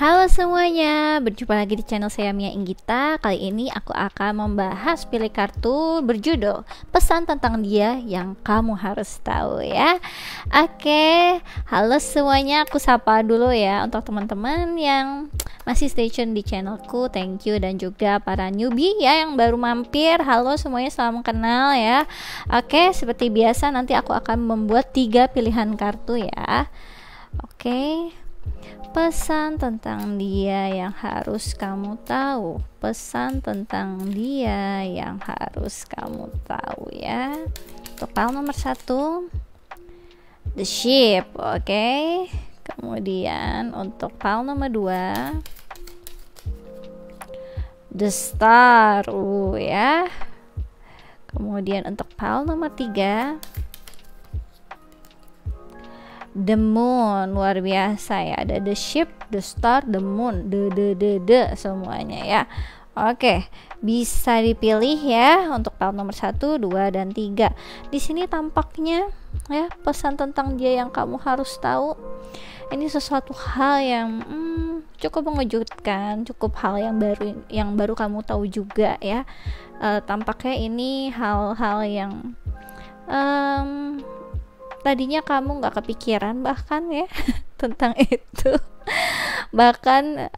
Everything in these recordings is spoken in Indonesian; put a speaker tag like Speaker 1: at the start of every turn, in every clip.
Speaker 1: Halo semuanya, berjumpa lagi di channel saya Mia Inggita. Kali ini aku akan membahas pilih kartu berjudul Pesan Tentang Dia Yang Kamu Harus Tahu ya. Oke, halo semuanya, aku sapa dulu ya untuk teman-teman yang masih stay tune di channelku. Thank you, dan juga para newbie ya yang baru mampir. Halo semuanya, salam kenal ya. Oke, seperti biasa nanti aku akan membuat 3 pilihan kartu ya. Oke. Pesan tentang dia yang harus kamu tahu. Pesan tentang dia yang harus kamu tahu ya. Untuk pile nomor 1, The Ship. Oke. Kemudian untuk pile nomor 2, The Star. Ya. Kemudian untuk pile nomor 3, The Moon. Luar biasa ya, ada The Ship, The Star, The Moon, the semuanya ya. Oke, bisa dipilih ya untuk pile nomor 1, 2, dan 3. Di sini tampaknya ya pesan tentang dia yang kamu harus tahu. Ini sesuatu hal yang cukup mengejutkan, cukup hal yang baru kamu tahu juga ya. Tampaknya ini hal-hal yang tadinya kamu nggak kepikiran bahkan ya tentang itu. Bahkan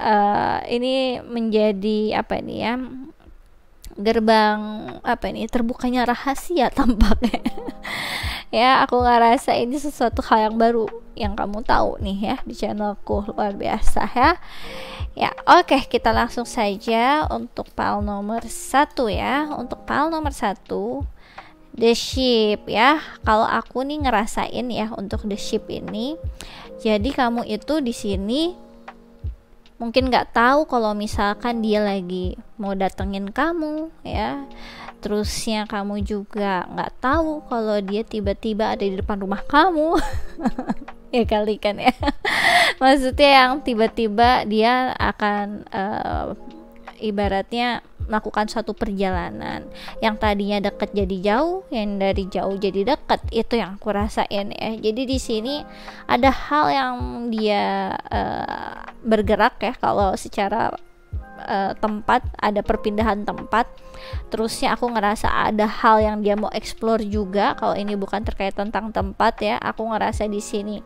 Speaker 1: ini menjadi apa nih ya, gerbang apa ini, terbukanya rahasia tampaknya. Ya, aku ngerasa ini sesuatu hal yang baru yang kamu tahu nih ya di channelku. Luar biasa ya. Ya, oke, kita langsung saja untuk pile nomor 1 ya. Untuk pile nomor 1, The Ship ya. Kalau aku nih ngerasain ya untuk The Ship ini, jadi kamu itu di sini mungkin nggak tahu kalau misalkan dia lagi mau datengin kamu ya. Terusnya kamu juga nggak tahu kalau dia tiba-tiba ada di depan rumah kamu. Ya kali kan ya. Maksudnya yang tiba-tiba dia akan ibaratnya melakukan suatu perjalanan yang tadinya dekat jadi jauh, yang dari jauh jadi dekat. Itu yang aku rasain ya. Jadi di sini ada hal yang dia bergerak ya. Kalau secara tempat, ada perpindahan tempat. Terusnya aku ngerasa ada hal yang dia mau explore juga. Kalau ini bukan terkait tentang tempat ya, aku ngerasa di sini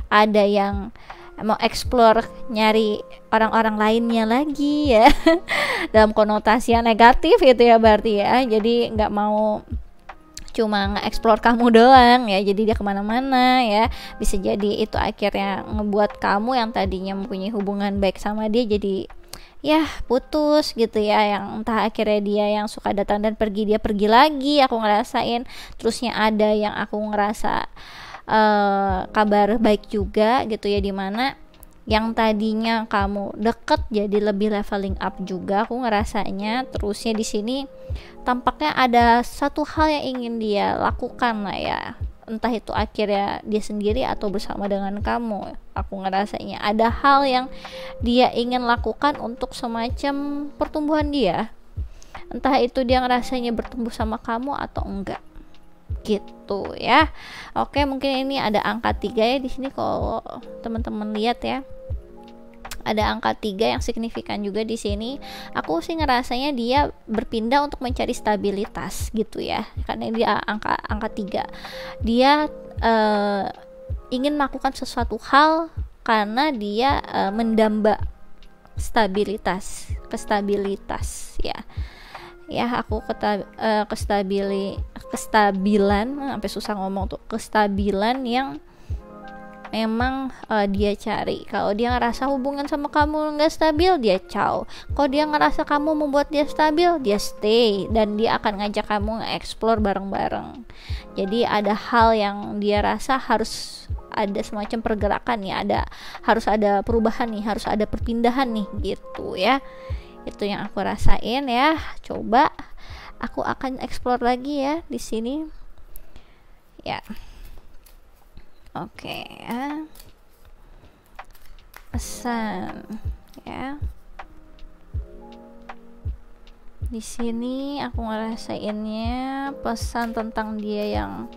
Speaker 1: ada yang mau explore, nyari orang-orang lainnya lagi ya. Dalam konotasi yang negatif itu ya berarti ya. Jadi nggak mau cuma nge-explore kamu doang ya, jadi dia kemana-mana ya. Bisa jadi itu akhirnya ngebuat kamu yang tadinya mempunyai hubungan baik sama dia jadi ya putus gitu ya. Yang entah akhirnya dia yang suka datang dan pergi, dia pergi lagi, aku ngerasain. Terusnya ada yang aku ngerasa kabar baik juga gitu ya, dimana yang tadinya kamu deket jadi lebih leveling up juga aku ngerasanya. Terusnya di sini tampaknya ada satu hal yang ingin dia lakukan lah ya, entah itu akhirnya dia sendiri atau bersama dengan kamu. Aku ngerasanya ada hal yang dia ingin lakukan untuk semacam pertumbuhan dia, entah itu dia ngerasanya bertumbuh sama kamu atau enggak gitu ya. Oke, mungkin ini ada angka 3 ya di sini. Kalau teman-teman lihat ya, ada angka 3 yang signifikan juga di sini. Aku sih ngerasanya dia berpindah untuk mencari stabilitas gitu ya. Karena dia angka 3. Dia ingin melakukan sesuatu hal karena dia mendamba kestabilitas ya. Ya, aku kestabilan sampai susah ngomong tuh, kestabilan yang memang dia cari. Kalau dia ngerasa hubungan sama kamu nggak stabil, dia ciao. Kalau dia ngerasa kamu membuat dia stabil, dia stay, dan dia akan ngajak kamu nge-explore bareng-bareng. Jadi ada hal yang dia rasa harus ada semacam pergerakan nih, harus ada perubahan nih, harus ada perpindahan nih gitu ya. Itu yang aku rasain ya. Coba aku akan explore lagi ya di sini. Ya. Oke ya. Pesan ya. Di sini aku ngerasainnya pesan tentang dia yang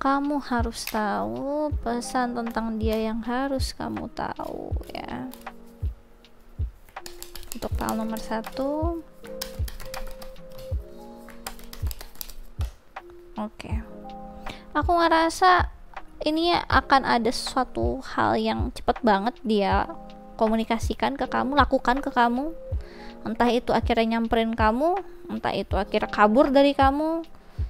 Speaker 1: kamu harus tahu, pesan tentang dia yang harus kamu tahu ya. Untuk file nomor 1. Oke. Aku ngerasa ini akan ada suatu hal yang cepat banget dia komunikasikan ke kamu, lakukan ke kamu. Entah itu akhirnya nyamperin kamu, entah itu akhirnya kabur dari kamu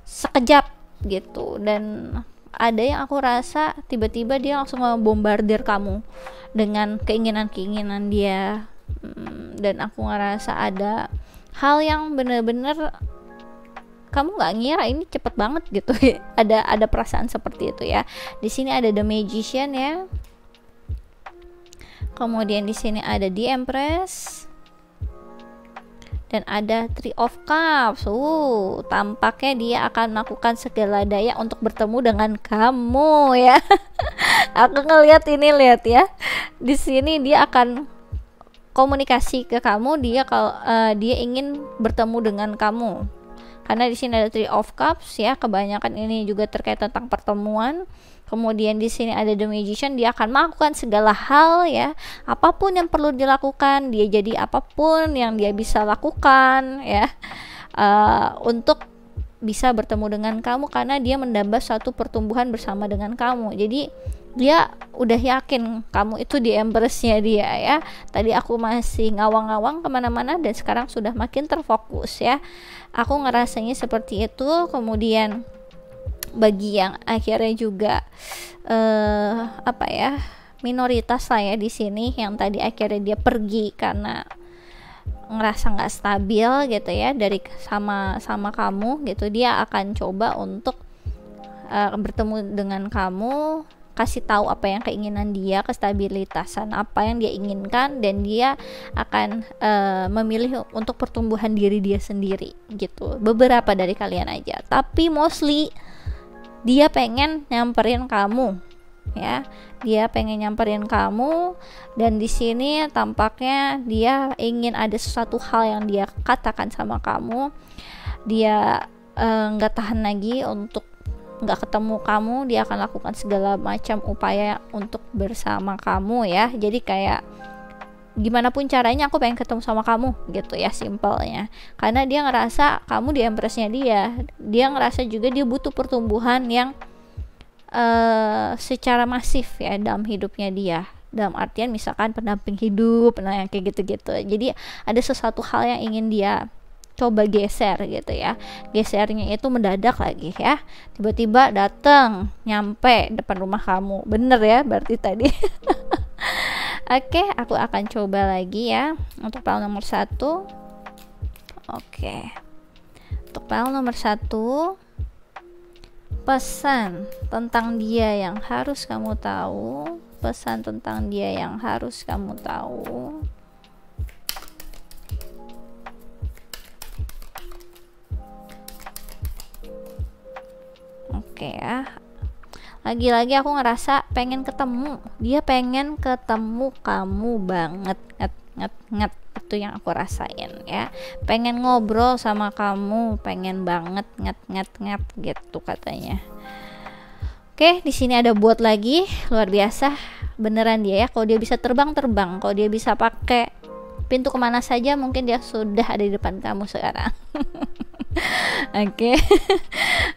Speaker 1: sekejap gitu. Dan ada yang aku rasa tiba-tiba dia langsung membombardir kamu dengan keinginan-keinginan dia. Dan aku ngerasa ada hal yang bener-bener kamu nggak ngira ini cepet banget gitu. ada perasaan seperti itu ya. Di sini ada The Magician ya. Kemudian di sini ada The Empress. Dan ada Three of Cups. Tampaknya dia akan melakukan segala daya untuk bertemu dengan kamu ya. Aku ngelihat ini, lihat ya. Di sini dia akan komunikasi ke kamu, dia ingin bertemu dengan kamu. Karena di sini ada Three of Cups ya, kebanyakan ini juga terkait tentang pertemuan. Kemudian di sini ada The Magician, dia akan melakukan segala hal ya, apapun yang perlu dilakukan, dia jadi apapun yang dia bisa lakukan ya, untuk bisa bertemu dengan kamu, karena dia mendambah suatu pertumbuhan bersama dengan kamu. Jadi dia udah yakin kamu itu di embrace-nya dia ya. Tadi aku masih ngawang-ngawang kemana-mana dan sekarang sudah makin terfokus ya. Aku ngerasanya seperti itu. Kemudian bagi yang akhirnya juga minoritas lah ya di sini, yang tadi akhirnya dia pergi karena ngerasa nggak stabil gitu ya dari sama kamu gitu, dia akan coba untuk bertemu dengan kamu, kasih tahu apa yang keinginan dia, kestabilitasan apa yang dia inginkan, dan dia akan memilih untuk pertumbuhan diri dia sendiri gitu. Beberapa dari kalian aja, tapi mostly dia pengen nyamperin kamu ya, dia pengen nyamperin kamu. Dan di sini tampaknya dia ingin ada sesuatu hal yang dia katakan sama kamu. Dia nggak tahan lagi untuk nggak ketemu kamu, dia akan lakukan segala macam upaya untuk bersama kamu ya. Jadi kayak gimana pun caranya aku pengen ketemu sama kamu gitu ya, simpelnya. Karena dia ngerasa kamu di empress-nya dia ngerasa juga dia butuh pertumbuhan yang secara masif ya dalam hidupnya dia, dalam artian misalkan pendamping hidup, nah yang kayak gitu-gitu. Jadi ada sesuatu hal yang ingin dia coba geser gitu ya. Gesernya itu mendadak lagi ya, tiba-tiba datang nyampe depan rumah kamu, bener ya berarti tadi. Oke, aku akan coba lagi ya untuk file nomor 1. Oke, untuk file nomor 1, pesan tentang dia yang harus kamu tahu. Pesan tentang dia yang harus kamu tahu. Oke ya, lagi-lagi aku ngerasa pengen ketemu, dia pengen ketemu kamu banget, nget itu yang aku rasain ya. Pengen ngobrol sama kamu, pengen banget nget gitu katanya. Oke, di sini ada buat lagi, luar biasa beneran dia ya. Kalau dia bisa terbang, kalau dia bisa pakai pintu kemana saja, mungkin dia sudah ada di depan kamu sekarang. Oke.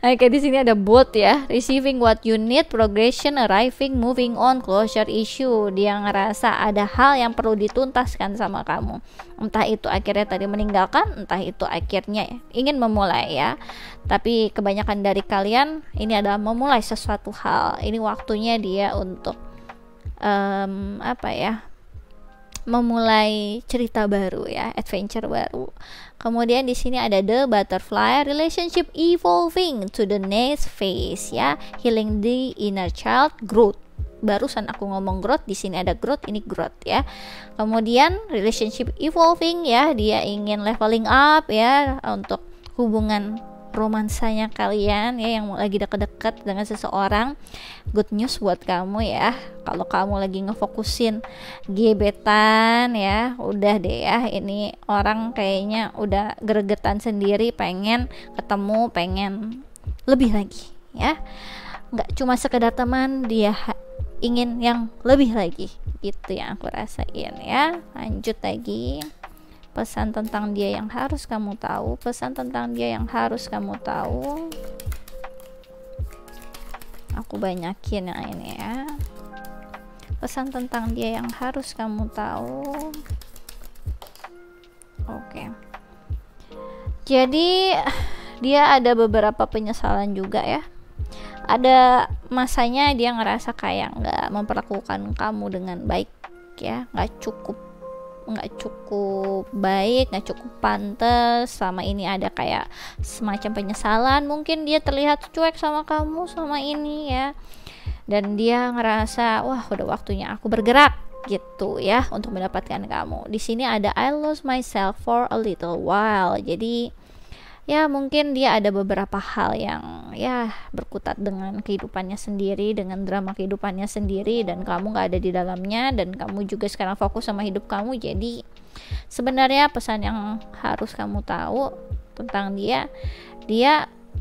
Speaker 1: Oke, di sini ada both ya. Receiving what you need, progression, arriving, moving on, closure issue. Dia ngerasa ada hal yang perlu dituntaskan sama kamu. Entah itu akhirnya tadi meninggalkan, entah itu akhirnya ingin memulai ya. Tapi kebanyakan dari kalian ini adalah memulai sesuatu hal. Ini waktunya dia untuk memulai cerita baru ya, adventure baru. Kemudian di sini ada the butterfly, relationship evolving to the next phase ya, healing the inner child, growth. Barusan aku ngomong growth, di sini ada growth, ini growth ya. Kemudian relationship evolving ya, dia ingin leveling up ya untuk hubungan romansanya kalian ya, yang lagi deket-deket dengan seseorang. Good news buat kamu ya, kalau kamu lagi ngefokusin gebetan ya, udah deh ya, ini orang kayaknya udah gregetan sendiri, pengen ketemu, pengen lebih lagi ya, nggak cuma sekedar teman, dia ingin yang lebih lagi gitu yang aku rasain ya. Lanjut lagi, pesan tentang dia yang harus kamu tahu, pesan tentang dia yang harus kamu tahu. Aku banyakin ya ini ya, pesan tentang dia yang harus kamu tahu. Oke. Jadi dia ada beberapa penyesalan juga ya. Ada masanya dia ngerasa kayak nggak memperlakukan kamu dengan baik ya, nggak cukup baik, nggak cukup pantas. Selama ini ada kayak semacam penyesalan, mungkin dia terlihat cuek sama kamu selama ini ya, dan dia ngerasa wah udah waktunya aku bergerak gitu ya untuk mendapatkan kamu. Di sini ada I lost myself for a little while. Jadi ya mungkin dia ada beberapa hal yang ya berkutat dengan kehidupannya sendiri, dengan drama kehidupannya sendiri, dan kamu gak ada di dalamnya, dan kamu juga sekarang fokus sama hidup kamu. Jadi sebenarnya pesan yang harus kamu tahu tentang dia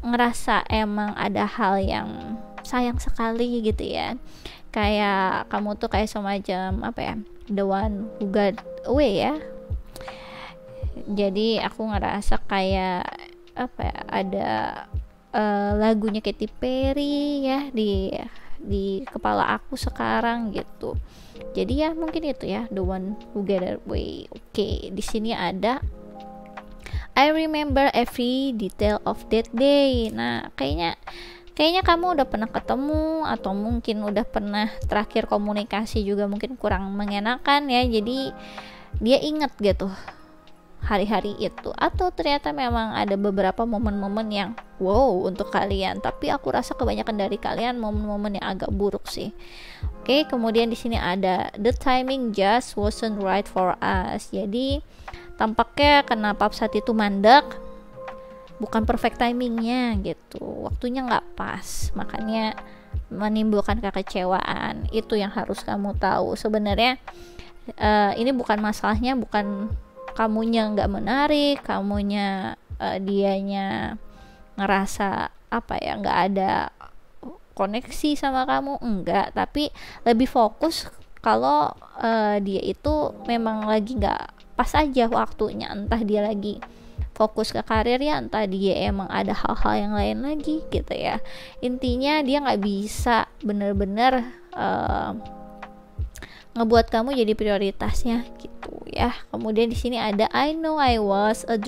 Speaker 1: ngerasa emang ada hal yang sayang sekali gitu ya, kayak kamu tuh kayak semacam apa ya, the one who got away ya. Jadi aku ngerasa kayak apa ya, ada lagunya Katy Perry ya di kepala aku sekarang gitu. Jadi ya mungkin itu ya, the one who got away. Oke, di sini ada I remember every detail of that day. Nah, kayaknya kamu udah pernah ketemu, atau mungkin udah pernah terakhir komunikasi juga mungkin kurang mengenakan ya. Jadi dia ingat gitu hari-hari itu, atau ternyata memang ada beberapa momen-momen yang wow untuk kalian, tapi aku rasa kebanyakan dari kalian momen-momen yang agak buruk sih. Oke, kemudian di sini ada the timing just wasn't right for us. Jadi tampaknya kenapa saat itu mandek, bukan perfect timingnya gitu, waktunya nggak pas, makanya menimbulkan kekecewaan. Itu yang harus kamu tahu sebenarnya. Ini bukan masalahnya, bukan kamunya nggak menarik, kamunya dianya ngerasa apa ya, nggak ada koneksi sama kamu, enggak, tapi lebih fokus kalau dia itu memang lagi nggak pas aja waktunya, entah dia lagi fokus ke karir ya, entah dia emang ada hal-hal yang lain lagi gitu ya. Intinya dia nggak bisa bener-bener ngebuat kamu jadi prioritasnya gitu ya. Kemudian di sini ada I know I was a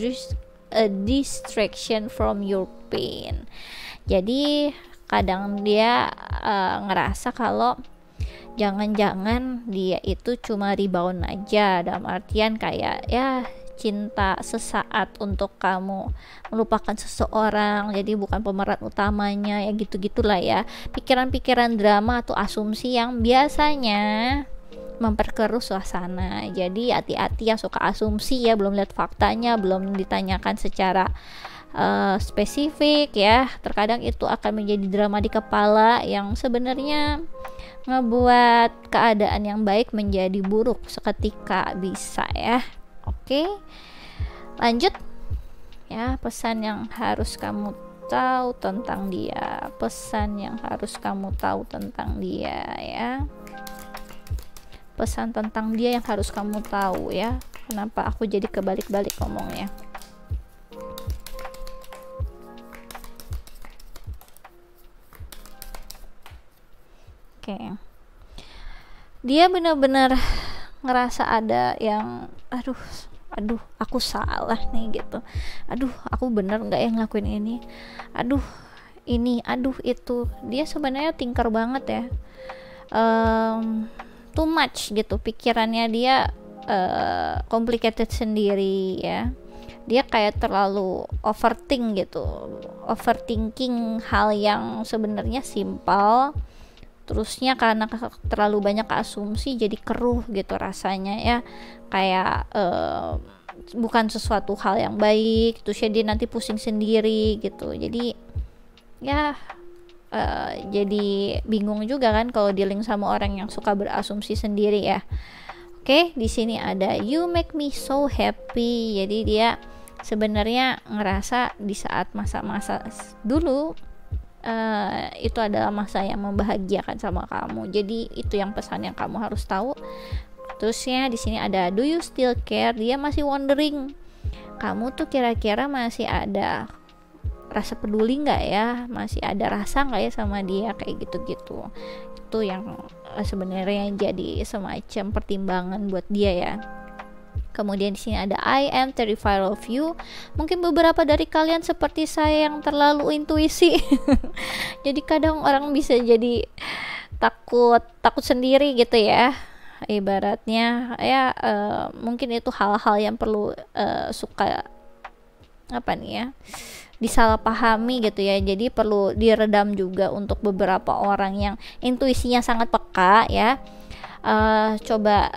Speaker 1: distraction from your pain. Jadi kadang dia ngerasa kalau jangan-jangan dia itu cuma rebound aja, dalam artian kayak ya cinta sesaat untuk kamu melupakan seseorang, jadi bukan pemeran utamanya ya, gitu-gitulah ya. Pikiran-pikiran drama atau asumsi yang biasanya memperkeruh suasana. Jadi hati-hati yang suka asumsi ya, belum lihat faktanya, belum ditanyakan secara spesifik ya. Terkadang itu akan menjadi drama di kepala yang sebenarnya ngebuat keadaan yang baik menjadi buruk seketika, bisa ya. Oke, lanjut ya. Pesan yang harus kamu tahu tentang dia, pesan yang harus kamu tahu tentang dia ya, pesan tentang dia yang harus kamu tahu ya. Kenapa aku jadi kebalik-balik ngomongnya? Oke. Dia benar-benar ngerasa ada yang aduh aku salah nih gitu. Aduh, aku bener nggak yang ngelakuin ini? Aduh, ini, aduh itu. Dia sebenarnya tinker banget ya. Too much gitu, pikirannya dia complicated sendiri ya. Dia kayak terlalu overthinking hal yang sebenarnya simpel. Terusnya karena terlalu banyak asumsi jadi keruh gitu rasanya ya, kayak bukan sesuatu hal yang baik. Terusnya dia nanti pusing sendiri gitu. Jadi ya jadi bingung juga kan kalau dealing sama orang yang suka berasumsi sendiri ya. Oke, di sini ada you make me so happy. Jadi dia sebenarnya ngerasa di saat masa-masa dulu itu adalah masa yang membahagiakan sama kamu. Jadi itu yang pesan yang kamu harus tahu. Terusnya di sini ada do you still care, dia masih wondering kamu tuh kira-kira masih ada rasa peduli nggak ya, masih ada rasa nggak ya sama dia, kayak gitu-gitu. Itu yang sebenarnya jadi semacam pertimbangan buat dia ya. Kemudian di sini ada I am terrified of you. Mungkin beberapa dari kalian seperti saya yang terlalu intuisi. Jadi kadang orang bisa jadi takut sendiri gitu ya. Ibaratnya ya mungkin itu hal-hal yang perlu suka apa nih ya, disalahpahami gitu ya. Jadi perlu diredam juga untuk beberapa orang yang intuisinya sangat peka ya. Coba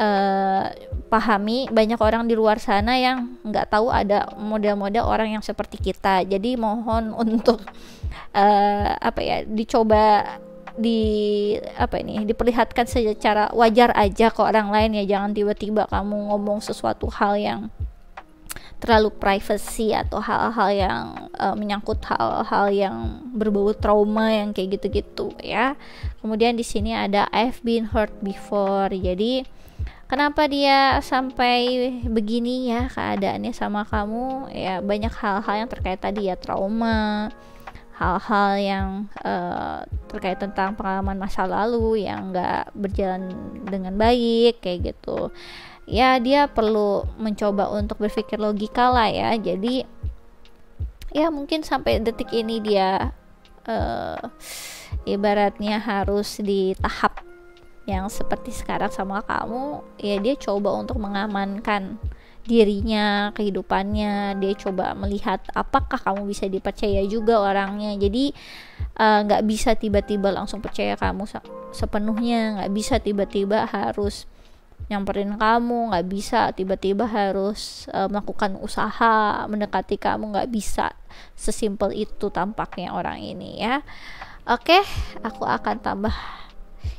Speaker 1: pahami, banyak orang di luar sana yang nggak tahu ada model-model orang yang seperti kita. Jadi mohon untuk dicoba diperlihatkan secara wajar aja ke orang lain ya. Jangan tiba-tiba kamu ngomong sesuatu hal yang terlalu privacy atau hal-hal yang menyangkut hal-hal yang berbau trauma yang kayak gitu-gitu ya. Kemudian di sini ada I've been hurt before. Jadi kenapa dia sampai begini ya keadaannya sama kamu ya, banyak hal-hal yang terkait tadi ya, trauma, hal-hal yang terkait tentang pengalaman masa lalu yang nggak berjalan dengan baik kayak gitu ya. Dia perlu mencoba untuk berpikir logika lah ya. Jadi ya mungkin sampai detik ini dia ibaratnya harus di tahap yang seperti sekarang sama kamu ya. Dia coba untuk mengamankan dirinya, kehidupannya. Dia coba melihat apakah kamu bisa dipercaya juga orangnya. Jadi nggak bisa tiba-tiba langsung percaya kamu sepenuhnya, nggak bisa tiba-tiba harus nyamperin kamu, nggak bisa tiba-tiba harus melakukan usaha mendekati kamu, nggak bisa sesimpel itu tampaknya orang ini ya. Oke, aku akan tambah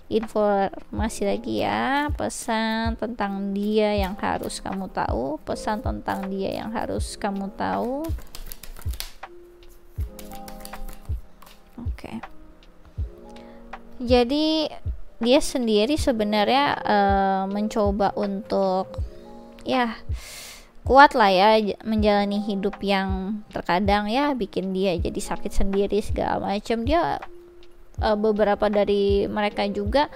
Speaker 1: informasi lagi ya, pesan tentang dia yang harus kamu tahu, pesan tentang dia yang harus kamu tahu. Oke. Jadi dia sendiri sebenarnya mencoba untuk ya kuat lah ya menjalani hidup yang terkadang ya bikin dia jadi sakit sendiri segala macam. Dia beberapa dari mereka juga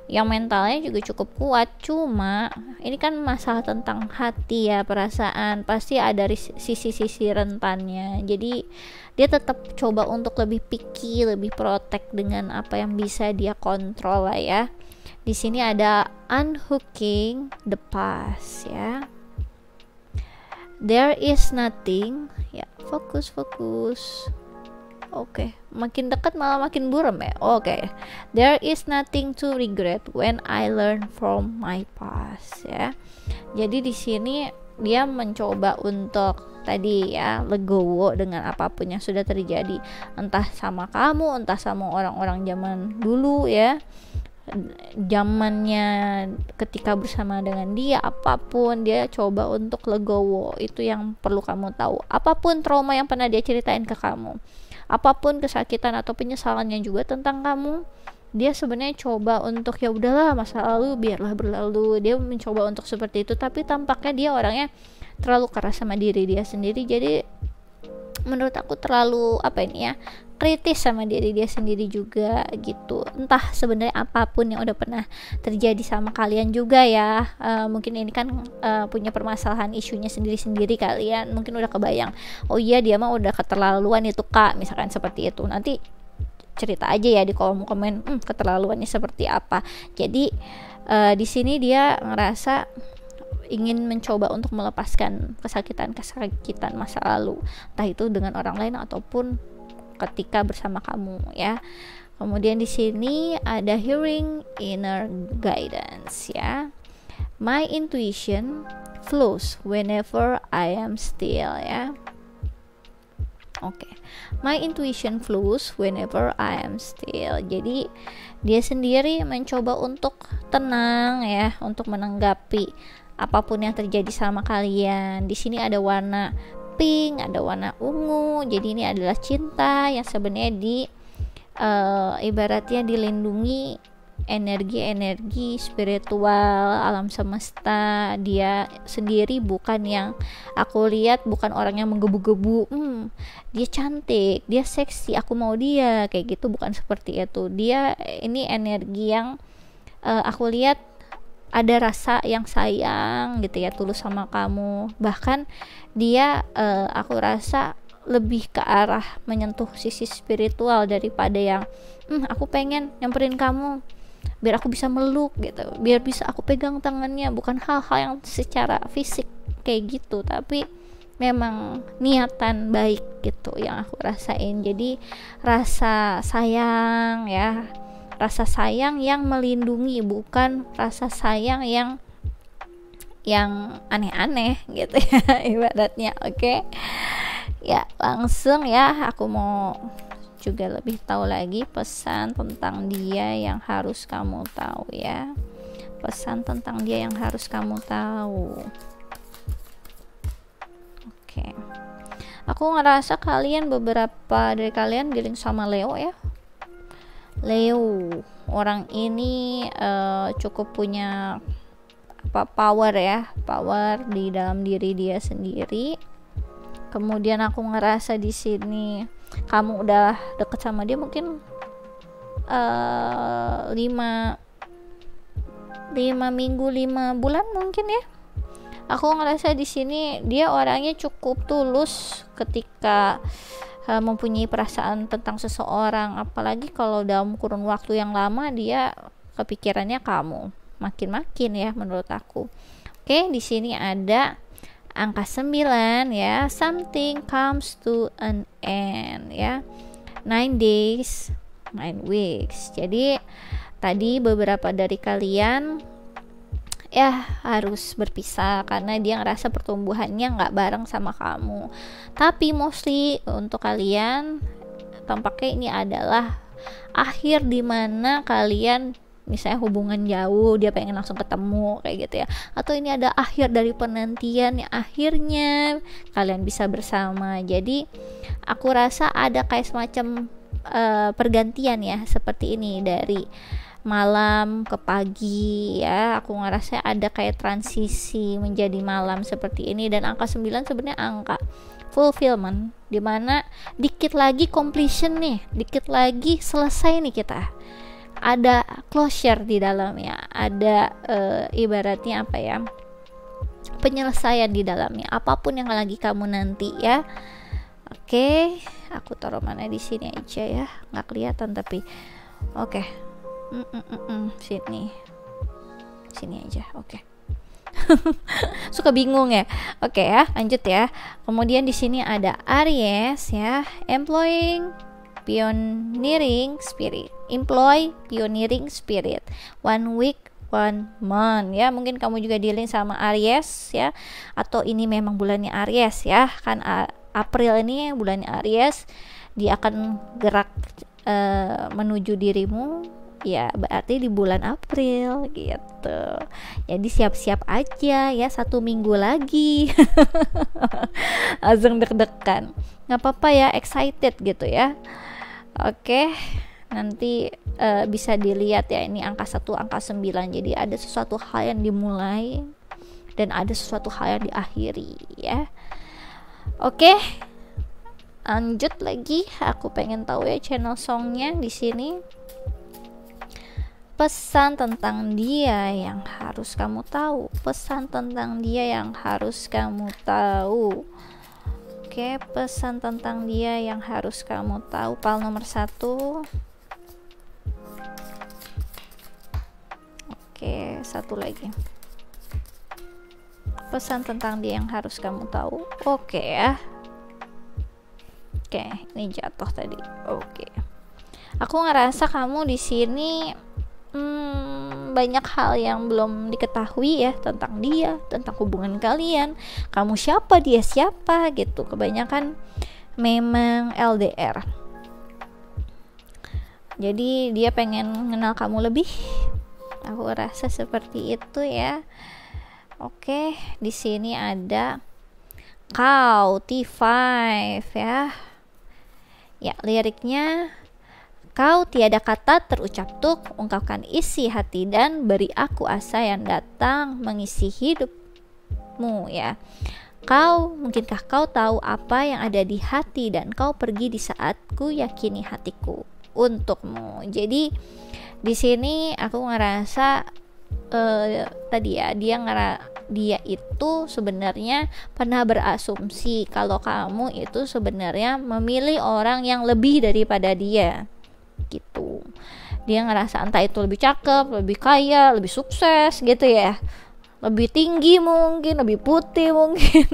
Speaker 1: yang mentalnya juga cukup kuat, cuma ini kan masalah tentang hati ya, perasaan, pasti ada sisi-sisi rentannya. Jadi dia tetap coba untuk lebih picky, lebih protect dengan apa yang bisa dia kontrol lah ya. Di sini ada unhooking the past ya. There is nothing ya, fokus. Oke, makin dekat malah makin buram ya. Oke. There is nothing to regret when I learn from my past ya. Jadi di sini dia mencoba untuk tadi ya legowo dengan apapun yang sudah terjadi, entah sama kamu, entah sama orang-orang zaman dulu ya. Zamannya ketika bersama dengan dia, apapun dia coba untuk legowo. Itu yang perlu kamu tahu. Apapun trauma yang pernah dia ceritain ke kamu, apapun kesakitan atau penyesalannya juga tentang kamu, dia sebenarnya coba untuk ya udahlah, masa lalu biarlah berlalu. Dia mencoba untuk seperti itu, tapi tampaknya dia orangnya terlalu keras sama diri dia sendiri. Jadi menurut aku terlalu kritis sama diri dia sendiri juga gitu. Entah sebenarnya apapun yang udah pernah terjadi sama kalian juga ya, mungkin ini kan punya permasalahan isunya sendiri-sendiri, kalian mungkin udah kebayang, oh iya dia mah udah keterlaluan itu kak, misalkan seperti itu. Nanti cerita aja ya di kolom komen keterlaluannya seperti apa. Jadi di sini dia ngerasa ingin mencoba untuk melepaskan kesakitan masa lalu, entah itu dengan orang lain ataupun ketika bersama kamu ya. Kemudian di sini ada hearing inner guidance ya. My intuition flows whenever I am still ya. Oke. My intuition flows whenever I am still. Jadi dia sendiri mencoba untuk tenang ya, untuk menanggapi apapun yang terjadi sama kalian. Di sini ada warna pink, ada warna ungu. Jadi ini adalah cinta yang sebenarnya ibaratnya dilindungi energi-energi spiritual alam semesta. Dia sendiri bukan yang aku lihat, bukan orang yang menggebu-gebu, dia cantik, dia seksi, aku mau dia, kayak gitu, bukan seperti itu. Dia ini energi yang aku lihat ada rasa yang sayang gitu ya, tulus sama kamu. Bahkan dia aku rasa lebih ke arah menyentuh sisi spiritual daripada yang aku pengen nyamperin kamu biar aku bisa meluk gitu, biar bisa aku pegang tangannya. Bukan hal-hal yang secara fisik kayak gitu, tapi memang niatan baik gitu yang aku rasain. Jadi rasa sayang ya, rasa sayang yang melindungi, bukan rasa sayang yang aneh-aneh gitu ya ibaratnya. Oke. Ya, langsung ya aku mau juga lebih tahu lagi pesan tentang dia yang harus kamu tahu ya. Pesan tentang dia yang harus kamu tahu. Oke. Aku ngerasa beberapa dari kalian dealing sama Leo ya. Leo, orang ini cukup punya power ya, power di dalam diri dia sendiri. Kemudian aku ngerasa di sini kamu udah deket sama dia mungkin 5 minggu 5 bulan mungkin ya. Aku ngerasa di sini dia orangnya cukup tulus ketika mempunyai perasaan tentang seseorang, apalagi kalau dalam kurun waktu yang lama dia kepikirannya kamu makin ya menurut aku. Oke, di sini ada angka 9 ya, something comes to an end ya, 9 days 9 weeks. Jadi tadi beberapa dari kalian ya harus berpisah karena dia ngerasa pertumbuhannya nggak bareng sama kamu. Tapi mostly untuk kalian tampaknya ini adalah akhir dimana kalian misalnya hubungan jauh, dia pengen langsung ketemu kayak gitu ya, atau ini ada akhir dari penantian yang akhirnya kalian bisa bersama. Jadi aku rasa ada kayak semacam pergantian ya, seperti ini dari malam ke pagi ya. Aku ngerasa ada kayak transisi menjadi malam seperti ini. Dan angka 9 sebenarnya angka fulfillment, dimana dikit lagi completion nih, dikit lagi selesai nih kita, ada closure di dalamnya, ada ibaratnya apa ya, penyelesaian di dalamnya, apapun yang lagi kamu nanti ya. Oke, aku taruh mana di sini aja ya, nggak kelihatan tapi oke. Sini aja. Oke. Suka bingung ya. Oke ya, lanjut ya. Kemudian di sini ada Aries ya, employing pioneering spirit, 1 week 1 month ya. Mungkin kamu juga dealing sama Aries ya, atau ini memang bulannya Aries ya, kan April ini bulannya Aries, dia akan gerak menuju dirimu ya, berarti di bulan April gitu. Jadi siap-siap aja ya, 1 minggu lagi. Langsung deg-degan, nggak apa-apa ya, excited gitu ya. Oke, nanti bisa dilihat ya, ini angka 1, angka 9. Jadi ada sesuatu hal yang dimulai dan ada sesuatu hal yang diakhiri ya. Oke, lanjut lagi. Aku pengen tahu ya channel songnya di sini. Pesan tentang dia yang harus kamu tahu. Pesan tentang dia yang harus kamu tahu. Oke, pesan tentang dia yang harus kamu tahu. Pal nomor 1. Oke, satu lagi. Pesan tentang dia yang harus kamu tahu. Oke ya. Oke, ini jatuh tadi. Oke. Aku ngerasa kamu di sini banyak hal yang belum diketahui ya tentang dia, tentang hubungan kalian. Kamu siapa, dia siapa gitu. Kebanyakan memang LDR. Jadi dia pengen kenal kamu lebih. Aku rasa seperti itu ya. Oke, di sini ada Cow T5 ya. Ya, liriknya Kau tiada kata terucap tuk, ungkapkan isi hati dan beri aku asa yang datang mengisi hidupmu ya. Mungkinkah kau tahu apa yang ada di hati dan kau pergi di saat ku yakini hatiku untukmu. Jadi di sini aku ngerasa tadi ya, dia itu sebenarnya pernah berasumsi kalau kamu itu sebenarnya memilih orang yang lebih daripada dia gitu. Dia ngerasa entah itu lebih cakep, lebih kaya, lebih sukses gitu ya, lebih tinggi mungkin, lebih putih mungkin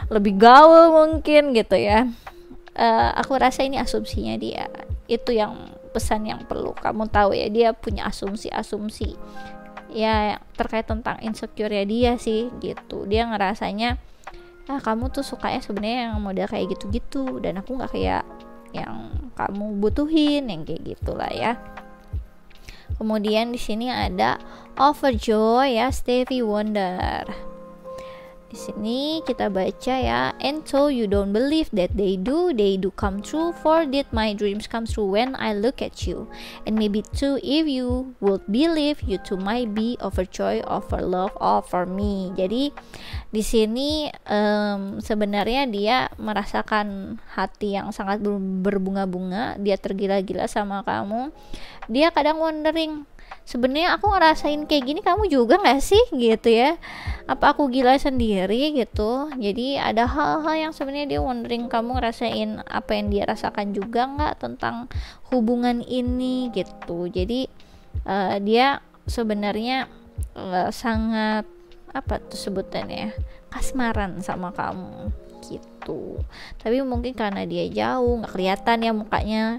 Speaker 1: lebih gaul mungkin gitu ya. Aku rasa ini asumsinya dia. Itu yang pesan yang perlu kamu tahu ya, dia punya asumsi-asumsi ya terkait tentang insecure ya dia sih gitu. Dia ngerasanya kamu tuh sukanya sebenarnya yang model kayak gitu-gitu dan aku nggak kayak yang kamu butuhin, yang kayak gitulah ya. Kemudian di sini ada Overjoy ya, Stevie Wonder. Di sini kita baca ya, and so you don't believe that they do come true, for did my dreams come true when I look at you, and maybe too if you would believe, you too might be overjoyed over love over me. Jadi di sini sebenarnya dia merasakan hati yang sangat berbunga-bunga, dia tergila-gila sama kamu. Dia kadang wondering, sebenarnya aku ngerasain kayak gini, kamu juga nggak sih gitu ya, apa aku gila sendiri gitu. Jadi ada hal-hal yang sebenarnya dia wondering kamu ngerasain apa yang dia rasakan juga nggak tentang hubungan ini gitu. Jadi dia sebenarnya sangat apa tuh sebutannya, kasmaran sama kamu gitu. Tapi mungkin karena dia jauh nggak kelihatan ya mukanya.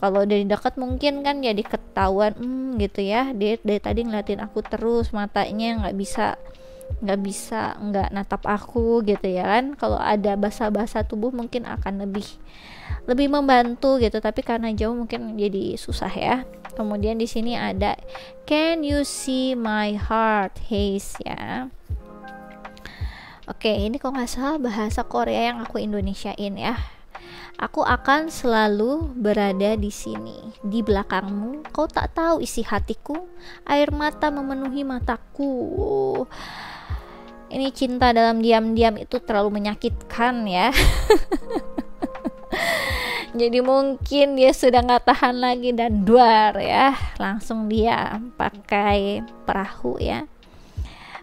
Speaker 1: Kalau dari dekat mungkin kan jadi ketahuan gitu ya, dia dari tadi ngeliatin aku terus, matanya nggak natap aku gitu ya kan. Kalau ada bahasa tubuh mungkin akan lebih membantu gitu, tapi karena jauh mungkin jadi susah ya. Kemudian di sini ada Can You See My Heart Haze ya. Oke, ini kalau nggak salah bahasa Korea yang aku Indonesiain ya. Aku akan selalu berada di sini, di belakangmu. Kau tak tahu isi hatiku, air mata memenuhi mataku. Ini cinta dalam diam-diam itu terlalu menyakitkan ya. Jadi mungkin dia sudah gak tahan lagi dan duar ya, langsung dia pakai perahu ya,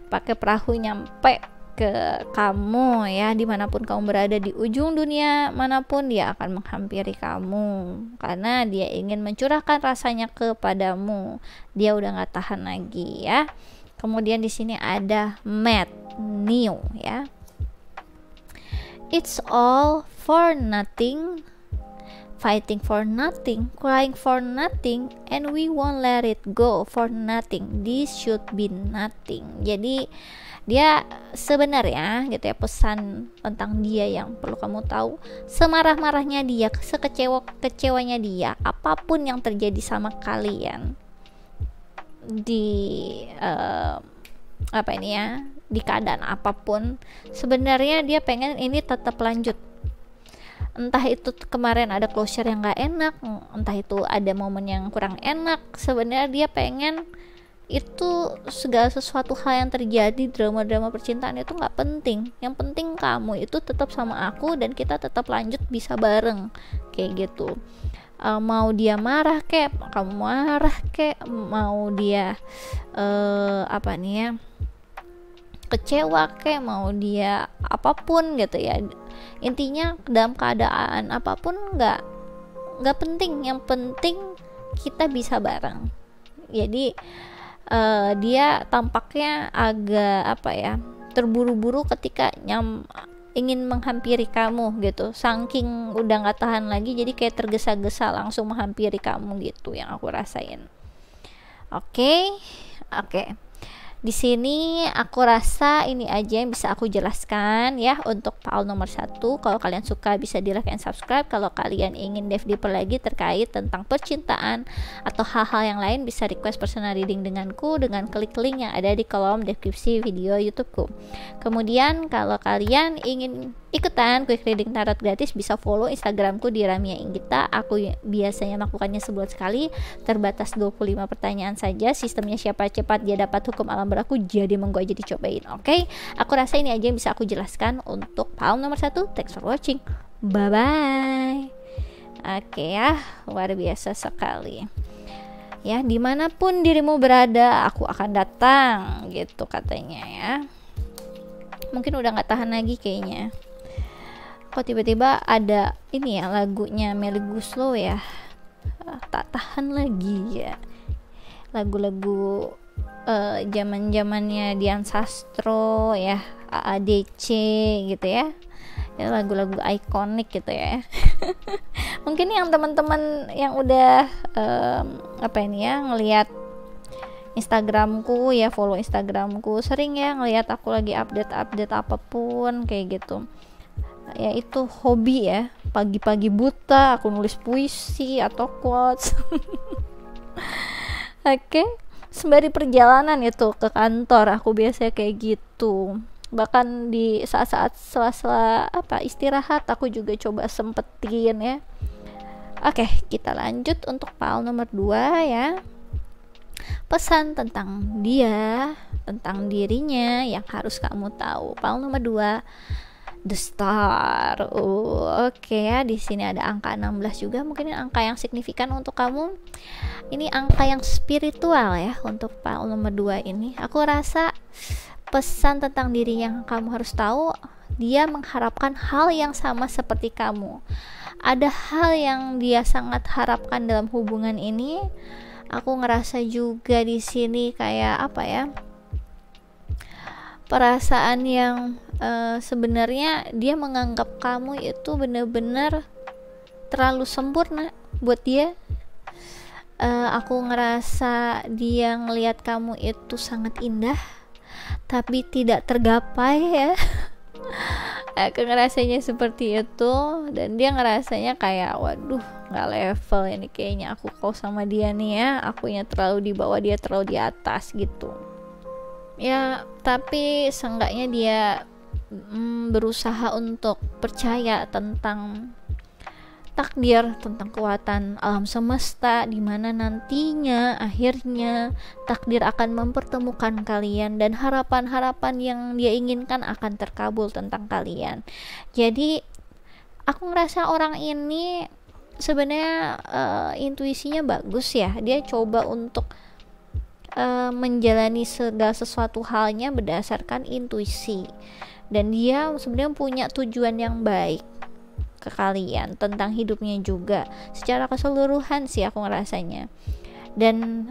Speaker 1: pakai perahu nyampe ke kamu ya, dimanapun kamu berada di ujung dunia manapun dia akan menghampiri kamu karena dia ingin mencurahkan rasanya kepadamu. Dia udah gak tahan lagi ya. Kemudian di sini ada Matt New ya. It's all for nothing, fighting for nothing, crying for nothing, and we won't let it go for nothing. This should be nothing. Jadi dia sebenarnya gitu ya, pesan tentang dia yang perlu kamu tahu, semarah-marahnya dia, sekecewa-kecewanya dia, apapun yang terjadi sama kalian di di keadaan apapun, sebenarnya dia pengen ini tetap lanjut. Entah itu kemarin ada closure yang gak enak, entah itu ada momen yang kurang enak, sebenarnya dia pengen itu segala sesuatu hal yang terjadi, drama-drama percintaan itu gak penting. Yang penting kamu itu tetap sama aku dan kita tetap lanjut bisa bareng kayak gitu. Mau dia marah kek, kamu marah kek, mau dia kecewa kek, mau dia apapun gitu ya, intinya dalam keadaan apapun nggak penting, yang penting kita bisa bareng. Jadi dia tampaknya agak terburu-buru ketika ingin menghampiri kamu gitu, saking udah nggak tahan lagi, jadi kayak tergesa-gesa langsung menghampiri kamu gitu yang aku rasain. Oke. Di sini aku rasa ini aja yang bisa aku jelaskan ya untuk Paul nomor 1. Kalau kalian suka bisa di like and subscribe. Kalau kalian ingin dive deeper lagi terkait tentang percintaan atau hal-hal yang lain, bisa request personal reading denganku dengan klik link yang ada di kolom deskripsi video YouTubeku. Kemudian kalau kalian ingin ikutan quick reading tarot gratis, bisa follow Instagramku di Ramia Inggita. Aku biasanya melakukannya sebulan sekali, terbatas 25 pertanyaan saja. Sistemnya siapa cepat dia dapat hukum alam berlaku, jadi monggo aja dicobain. Oke, aku rasa ini aja yang bisa aku jelaskan untuk palm nomor 1. Thanks for watching, bye bye. Oke ya, luar biasa sekali ya, dimanapun dirimu berada aku akan datang gitu katanya ya. Mungkin udah gak tahan lagi kayaknya. Kok tiba-tiba ada ini ya, lagunya Melly Goeslaw ya, tak tahan lagi ya. Lagu-lagu zaman-zamannya Dian Sastro ya, AADC gitu ya, lagu-lagu ikonik gitu ya. Mungkin yang teman-teman yang udah ngelihat Instagramku ya, follow Instagramku, sering ya ngelihat aku lagi update apapun kayak gitu ya, itu hobi ya, pagi-pagi buta aku nulis puisi atau quotes. Oke, sembari perjalanan itu ke kantor aku biasanya kayak gitu. Bahkan di saat-saat sela-sela istirahat aku juga coba sempetin ya. Oke, kita lanjut untuk palm nomor 2 ya. Pesan tentang dia, tentang dirinya yang harus kamu tahu. Palm nomor 2, The Star. Oke ya, di sini ada angka 16 juga, mungkin angka yang signifikan untuk kamu. Ini angka yang spiritual ya untuk palm nomor 2 ini. Aku rasa pesan tentang diri yang kamu harus tahu, dia mengharapkan hal yang sama seperti kamu. Ada hal yang dia sangat harapkan dalam hubungan ini. Aku ngerasa juga di sini kayak perasaan yang sebenarnya dia menganggap kamu itu benar-benar terlalu sempurna buat dia. Aku ngerasa dia ngelihat kamu itu sangat indah tapi tidak tergapai ya. Aku ngerasanya seperti itu, dan dia ngerasanya kayak waduh nggak level ini kayaknya aku kau sama dia nih ya, akunya terlalu di bawah, dia terlalu di atas gitu ya. Tapi seenggaknya dia berusaha untuk percaya tentang takdir, tentang kekuatan alam semesta, di mana nantinya akhirnya takdir akan mempertemukan kalian dan harapan-harapan yang dia inginkan akan terkabul tentang kalian. Jadi aku ngerasa orang ini sebenarnya intuisinya bagus ya. Dia coba untuk menjalani segala sesuatu halnya berdasarkan intuisi, dan dia sebenarnya punya tujuan yang baik ke kalian tentang hidupnya juga secara keseluruhan sih aku ngerasanya. Dan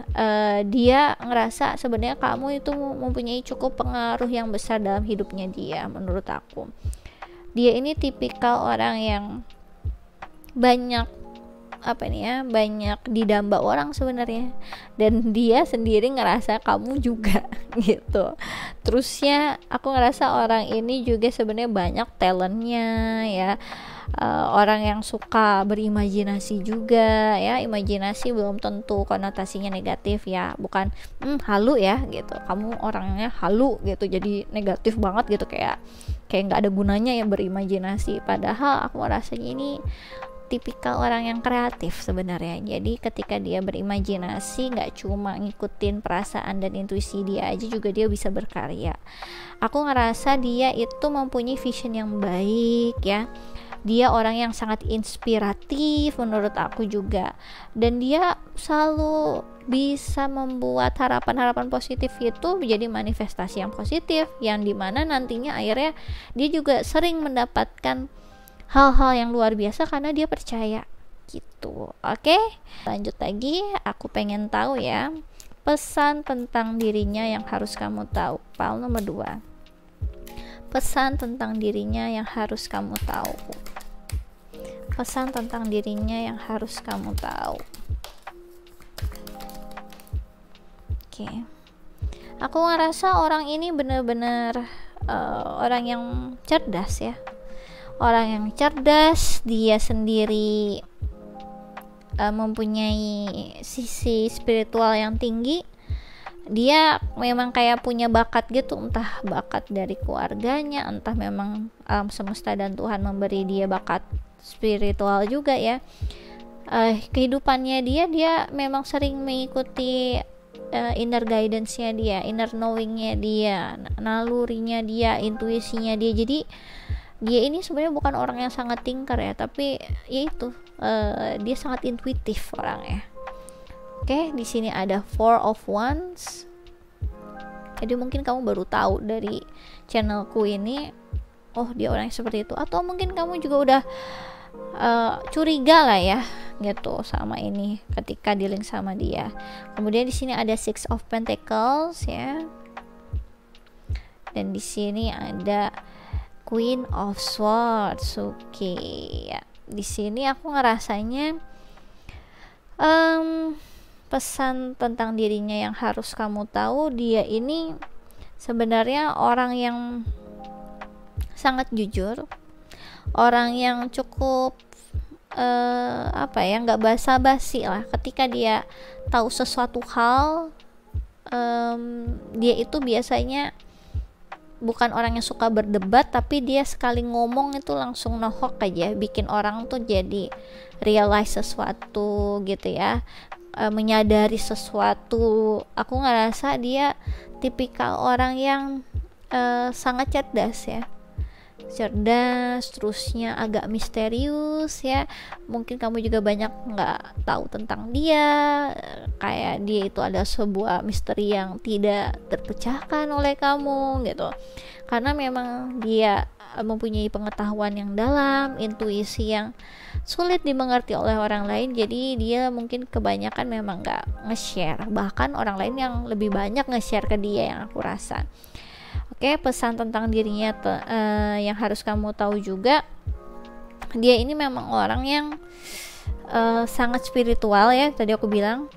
Speaker 1: dia ngerasa sebenarnya kamu itu mempunyai cukup pengaruh yang besar dalam hidupnya dia. Menurut aku dia ini tipikal orang yang banyak banyak didamba orang sebenarnya, dan dia sendiri ngerasa kamu juga gitu. Terusnya aku ngerasa orang ini juga sebenarnya banyak talentnya ya. Orang yang suka berimajinasi juga ya. Imajinasi belum tentu konotasinya negatif ya, bukan halu ya gitu, kamu orangnya halu gitu jadi negatif banget gitu, kayak nggak ada gunanya yang berimajinasi. Padahal aku rasanya ini tipikal orang yang kreatif sebenarnya. Jadi ketika dia berimajinasi nggak cuma ngikutin perasaan dan intuisi dia aja, juga dia bisa berkarya. Aku ngerasa dia itu mempunyai vision yang baik ya. Dia orang yang sangat inspiratif menurut aku juga, dan dia selalu bisa membuat harapan-harapan positif itu menjadi manifestasi yang positif, yang dimana nantinya akhirnya dia juga sering mendapatkan hal-hal yang luar biasa karena dia percaya gitu. Oke, lanjut lagi. Aku pengen tahu ya pesan tentang dirinya yang harus kamu tahu. Palm nomor 2, pesan tentang dirinya yang harus kamu tahu. Pesan tentang dirinya yang harus kamu tahu. Oke, aku ngerasa orang ini benar-benar orang yang cerdas ya. Orang yang cerdas, dia sendiri mempunyai sisi spiritual yang tinggi, dia memang kayak punya bakat gitu, entah bakat dari keluarganya, entah memang alam semesta dan Tuhan memberi dia bakat spiritual juga ya. Kehidupannya dia memang sering mengikuti inner guidance-nya dia, inner knowing-nya dia, nalurinya dia, intuisinya dia. Jadi dia ini sebenarnya bukan orang yang sangat thinker ya, tapi ya itu dia sangat intuitif orangnya. Oke, di sini ada Four of Wands. Jadi mungkin kamu baru tahu dari channelku ini, oh dia orang yang seperti itu, atau mungkin kamu juga udah curiga lah ya gitu sama ini ketika dealing sama dia. Kemudian di sini ada Six of Pentacles ya. Dan di sini ada Queen of Swords. Oke, ya. Di sini aku ngerasanya pesan tentang dirinya yang harus kamu tahu, dia ini sebenarnya orang yang sangat jujur, orang yang cukup nggak basa-basi lah ketika dia tahu sesuatu hal. Dia itu biasanya bukan orang yang suka berdebat, tapi dia sekali ngomong itu langsung nohok aja, bikin orang tuh jadi realize sesuatu gitu ya, menyadari sesuatu. Aku ngerasa dia tipikal orang yang sangat cerdas, terusnya agak misterius ya. Mungkin kamu juga banyak nggak tahu tentang dia, kayak dia itu ada sebuah misteri yang tidak terpecahkan oleh kamu gitu, karena memang dia mempunyai pengetahuan yang dalam, intuisi yang sulit dimengerti oleh orang lain. Jadi dia mungkin kebanyakan memang nggak nge-share, bahkan orang lain yang lebih banyak nge-share ke dia yang aku rasa. Oke, pesan tentang dirinya yang harus kamu tahu juga, dia ini memang orang yang sangat spiritual ya, tadi aku bilang.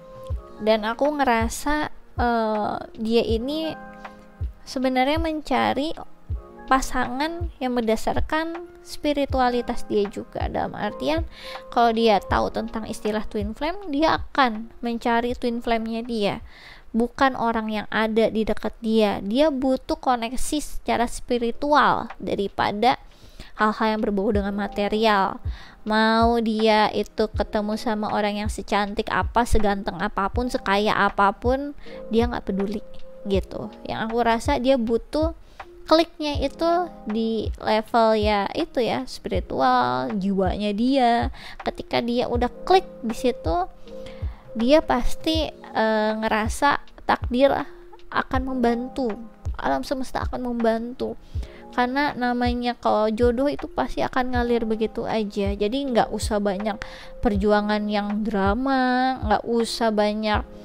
Speaker 1: Dan aku ngerasa dia ini sebenarnya mencari pasangan yang berdasarkan spiritualitas dia juga. Dalam artian, kalau dia tahu tentang istilah twin flame, dia akan mencari twin flame-nya dia, bukan orang yang ada di dekat dia. Dia butuh koneksi secara spiritual daripada hal-hal yang berbau dengan material. Mau dia itu ketemu sama orang yang secantik apa, seganteng apapun, sekaya apapun, dia nggak peduli gitu. Yang aku rasa dia butuh kliknya itu di level ya itu ya, spiritual, jiwanya dia. Ketika dia udah klik di situ, dia pasti ngerasa takdir akan membantu, alam semesta akan membantu, karena namanya kalau jodoh itu pasti akan ngalir begitu aja. Jadi nggak usah banyak perjuangan yang drama, nggak usah banyak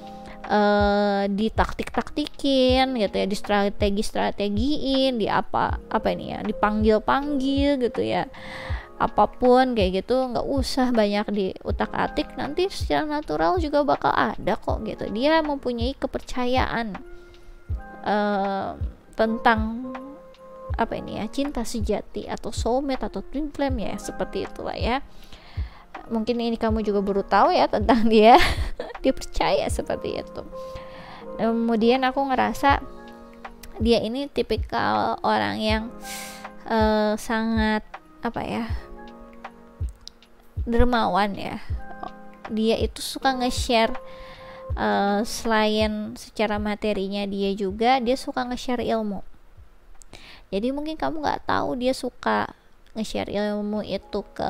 Speaker 1: ditaktik-taktikin gitu ya, di dipanggil-panggil gitu ya, apapun kayak gitu, nggak usah banyak diutak-atik, nanti secara natural juga bakal ada kok gitu. Dia mempunyai kepercayaan tentang cinta sejati atau soulmate atau twin flame ya, seperti itulah ya. Mungkin ini kamu juga baru tahu ya tentang dia. Dia percaya seperti itu. Kemudian aku ngerasa dia ini tipikal orang yang sangat dermawan ya. Dia itu suka nge-share selain secara materinya, dia suka nge-share ilmu. Jadi mungkin kamu nggak tahu dia suka nge-share ilmu itu ke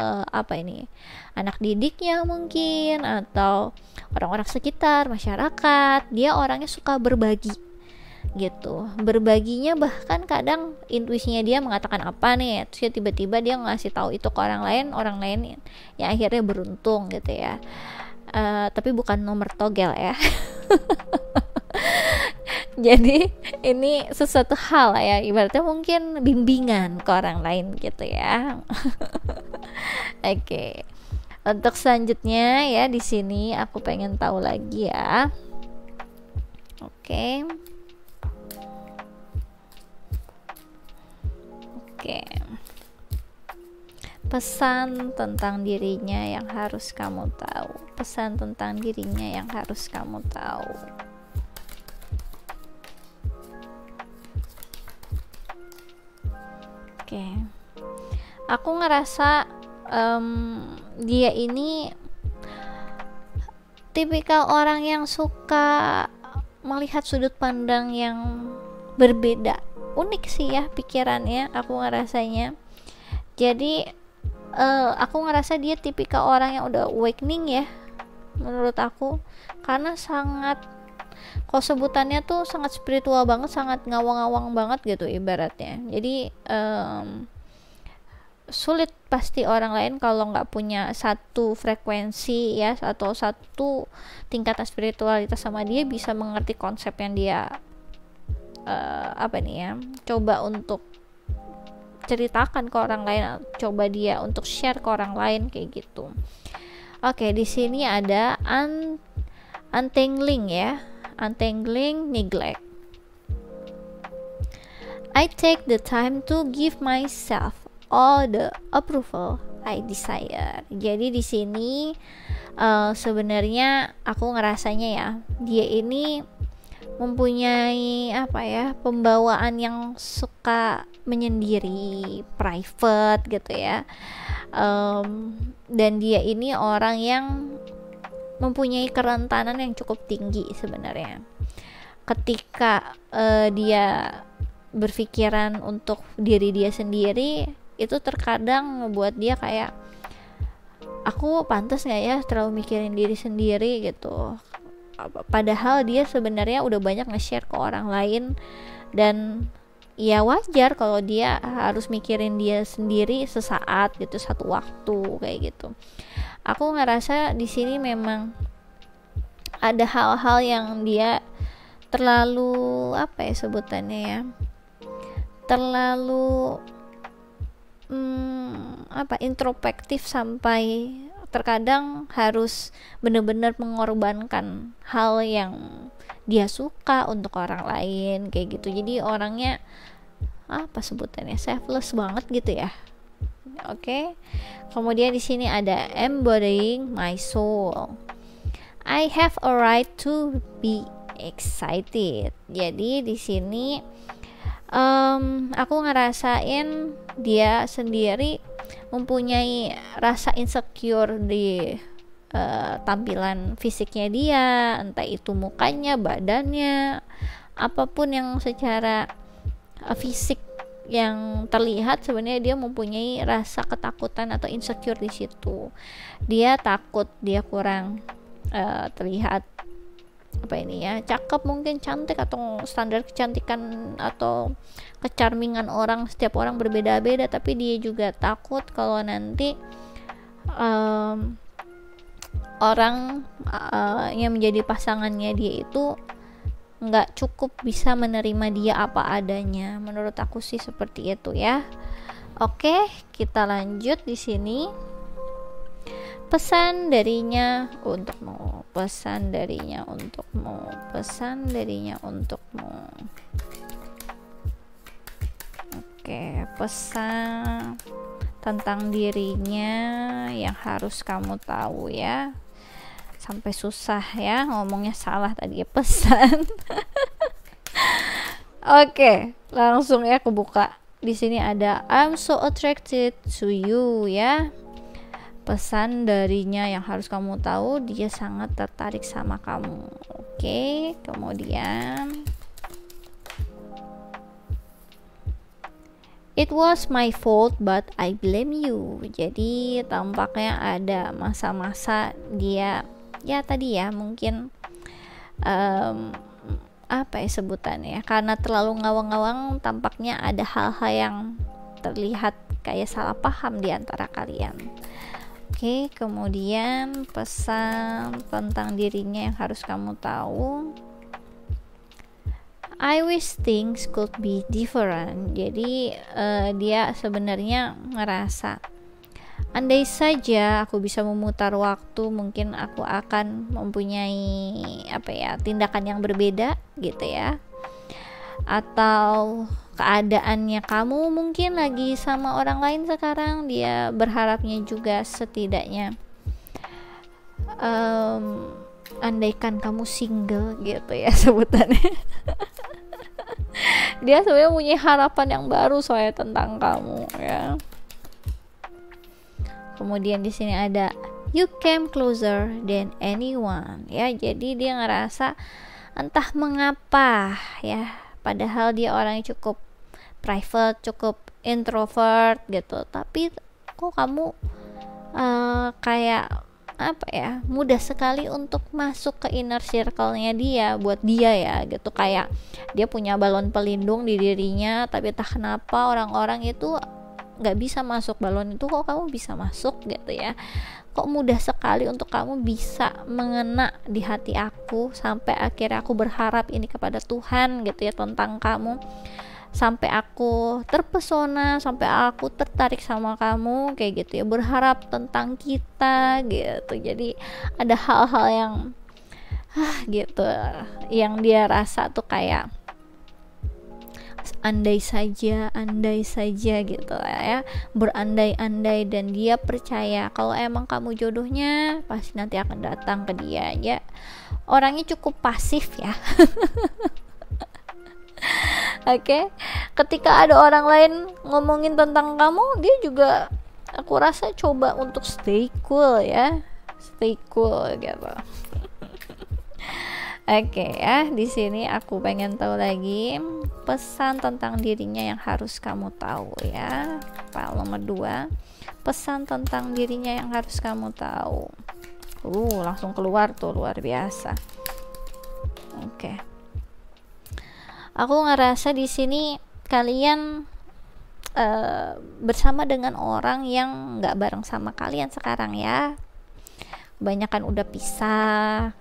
Speaker 1: anak didiknya mungkin, atau orang-orang sekitar, masyarakat. Dia orangnya suka berbagi gitu, berbaginya bahkan kadang intuisinya dia mengatakan apa nih, terus ya tiba-tiba dia ngasih tahu itu ke orang lain yang akhirnya beruntung gitu ya. Tapi bukan nomor togel ya. Jadi ini sesuatu hal ya, ibaratnya mungkin bimbingan ke orang lain gitu ya. Oke. Untuk selanjutnya ya, di sini aku pengen tahu lagi ya. Oke. Pesan tentang dirinya yang harus kamu tahu. Oke. Aku ngerasa dia ini tipikal orang yang suka melihat sudut pandang yang berbeda. Unik sih ya pikirannya, aku ngerasanya. Jadi aku ngerasa dia tipikal orang yang udah awakening ya, menurut aku, karena sangat, kalau sebutannya tuh sangat spiritual banget, sangat ngawang-ngawang banget gitu ibaratnya. Jadi sulit pasti orang lain kalau nggak punya satu frekuensi ya, atau satu tingkatan spiritualitas sama dia, bisa mengerti konsep yang dia coba untuk ceritakan ke orang lain, coba dia untuk share ke orang lain kayak gitu. Oke, di sini ada untangling ya, untangling neglect. I take the time to give myself all the approval I desire. Jadi di sini sebenarnya aku ngerasanya ya, dia ini mempunyai pembawaan yang suka menyendiri, private gitu ya. Dan dia ini orang yang mempunyai kerentanan yang cukup tinggi sebenarnya. Ketika dia berpikiran untuk diri dia sendiri, itu terkadang ngebuat dia kayak, aku pantas nggak ya terlalu mikirin diri sendiri gitu. Padahal dia sebenarnya udah banyak nge-share ke orang lain, dan ya wajar kalau dia harus mikirin dia sendiri sesaat gitu, satu waktu kayak gitu. Aku ngerasa di sini memang ada hal-hal yang dia terlalu sebutannya ya, terlalu introspektif, sampai terkadang harus benar-benar mengorbankan hal yang dia suka untuk orang lain kayak gitu. Jadi orangnya sebutannya selfless banget gitu ya. Oke. Kemudian di sini ada embodying my soul. I have a right to be excited. Jadi di sini aku ngerasain dia sendiri mempunyai rasa insecure di tampilan fisiknya dia, entah itu mukanya, badannya, apapun yang secara fisik yang terlihat, sebenarnya dia mempunyai rasa ketakutan atau insecure di situ. Dia takut dia kurang terlihat cakep, mungkin cantik, atau standar kecantikan atau kecharmingan orang, setiap orang berbeda-beda, tapi dia juga takut kalau nanti orang yang menjadi pasangannya dia itu nggak cukup bisa menerima dia apa adanya. Menurut aku sih seperti itu ya. Oke, kita lanjut di sini. Pesan darinya untukmu, pesan darinya untukmu, pesan darinya untukmu. Oke, pesan tentang dirinya yang harus kamu tahu ya. Sampai susah ya ngomongnya, salah tadi ya, pesan. Oke, langsung ya aku buka. Di sini ada I'm so attracted to you ya. Pesan darinya yang harus kamu tahu, dia sangat tertarik sama kamu. Oke, kemudian it was my fault but I blame you. Jadi tampaknya ada masa-masa dia ya tadi ya, mungkin sebutannya, karena terlalu ngawang-ngawang, tampaknya ada hal-hal yang terlihat kayak salah paham di antara kalian. Oke, kemudian pesan tentang dirinya yang harus kamu tahu, I wish things could be different. Jadi dia sebenarnya ngerasa, andai saja aku bisa memutar waktu, mungkin aku akan mempunyai tindakan yang berbeda gitu ya. Atau keadaannya kamu mungkin lagi sama orang lain sekarang, dia berharapnya juga setidaknya andaikan kamu single gitu ya sebutannya. Dia sebenarnya punya harapan yang baru soalnya tentang kamu ya. Kemudian di sini ada you came closer than anyone ya. Jadi dia ngerasa entah mengapa ya, padahal dia orang yang cukup private, cukup introvert gitu, tapi kok kamu kayak apa ya, mudah sekali untuk masuk ke inner circle-nya dia, buat dia ya gitu. Kayak dia punya balon pelindung di dirinya, tapi entah kenapa orang-orang itu nggak bisa masuk balon itu, kok kamu bisa masuk gitu ya. Kok mudah sekali untuk kamu bisa mengena di hati aku, sampai akhirnya aku berharap ini kepada Tuhan gitu ya tentang kamu, sampai aku terpesona, sampai aku tertarik sama kamu kayak gitu ya, berharap tentang kita gitu. Jadi ada hal-hal yang gitu yang dia rasa tuh kayak andai saja gitu ya, berandai-andai, dan dia percaya kalau emang kamu jodohnya pasti nanti akan datang ke dia ya. Orangnya cukup pasif ya. Oke. Ketika ada orang lain ngomongin tentang kamu, dia juga aku rasa coba untuk stay cool ya, stay cool gitu. Oke ya, di sini aku pengen tahu lagi pesan tentang dirinya yang harus kamu tahu ya. File nomor 2, pesan tentang dirinya yang harus kamu tahu. Langsung keluar tuh, luar biasa. Oke. Aku ngerasa di sini kalian bersama dengan orang yang nggak bareng sama kalian sekarang ya. Kebanyakan udah pisah,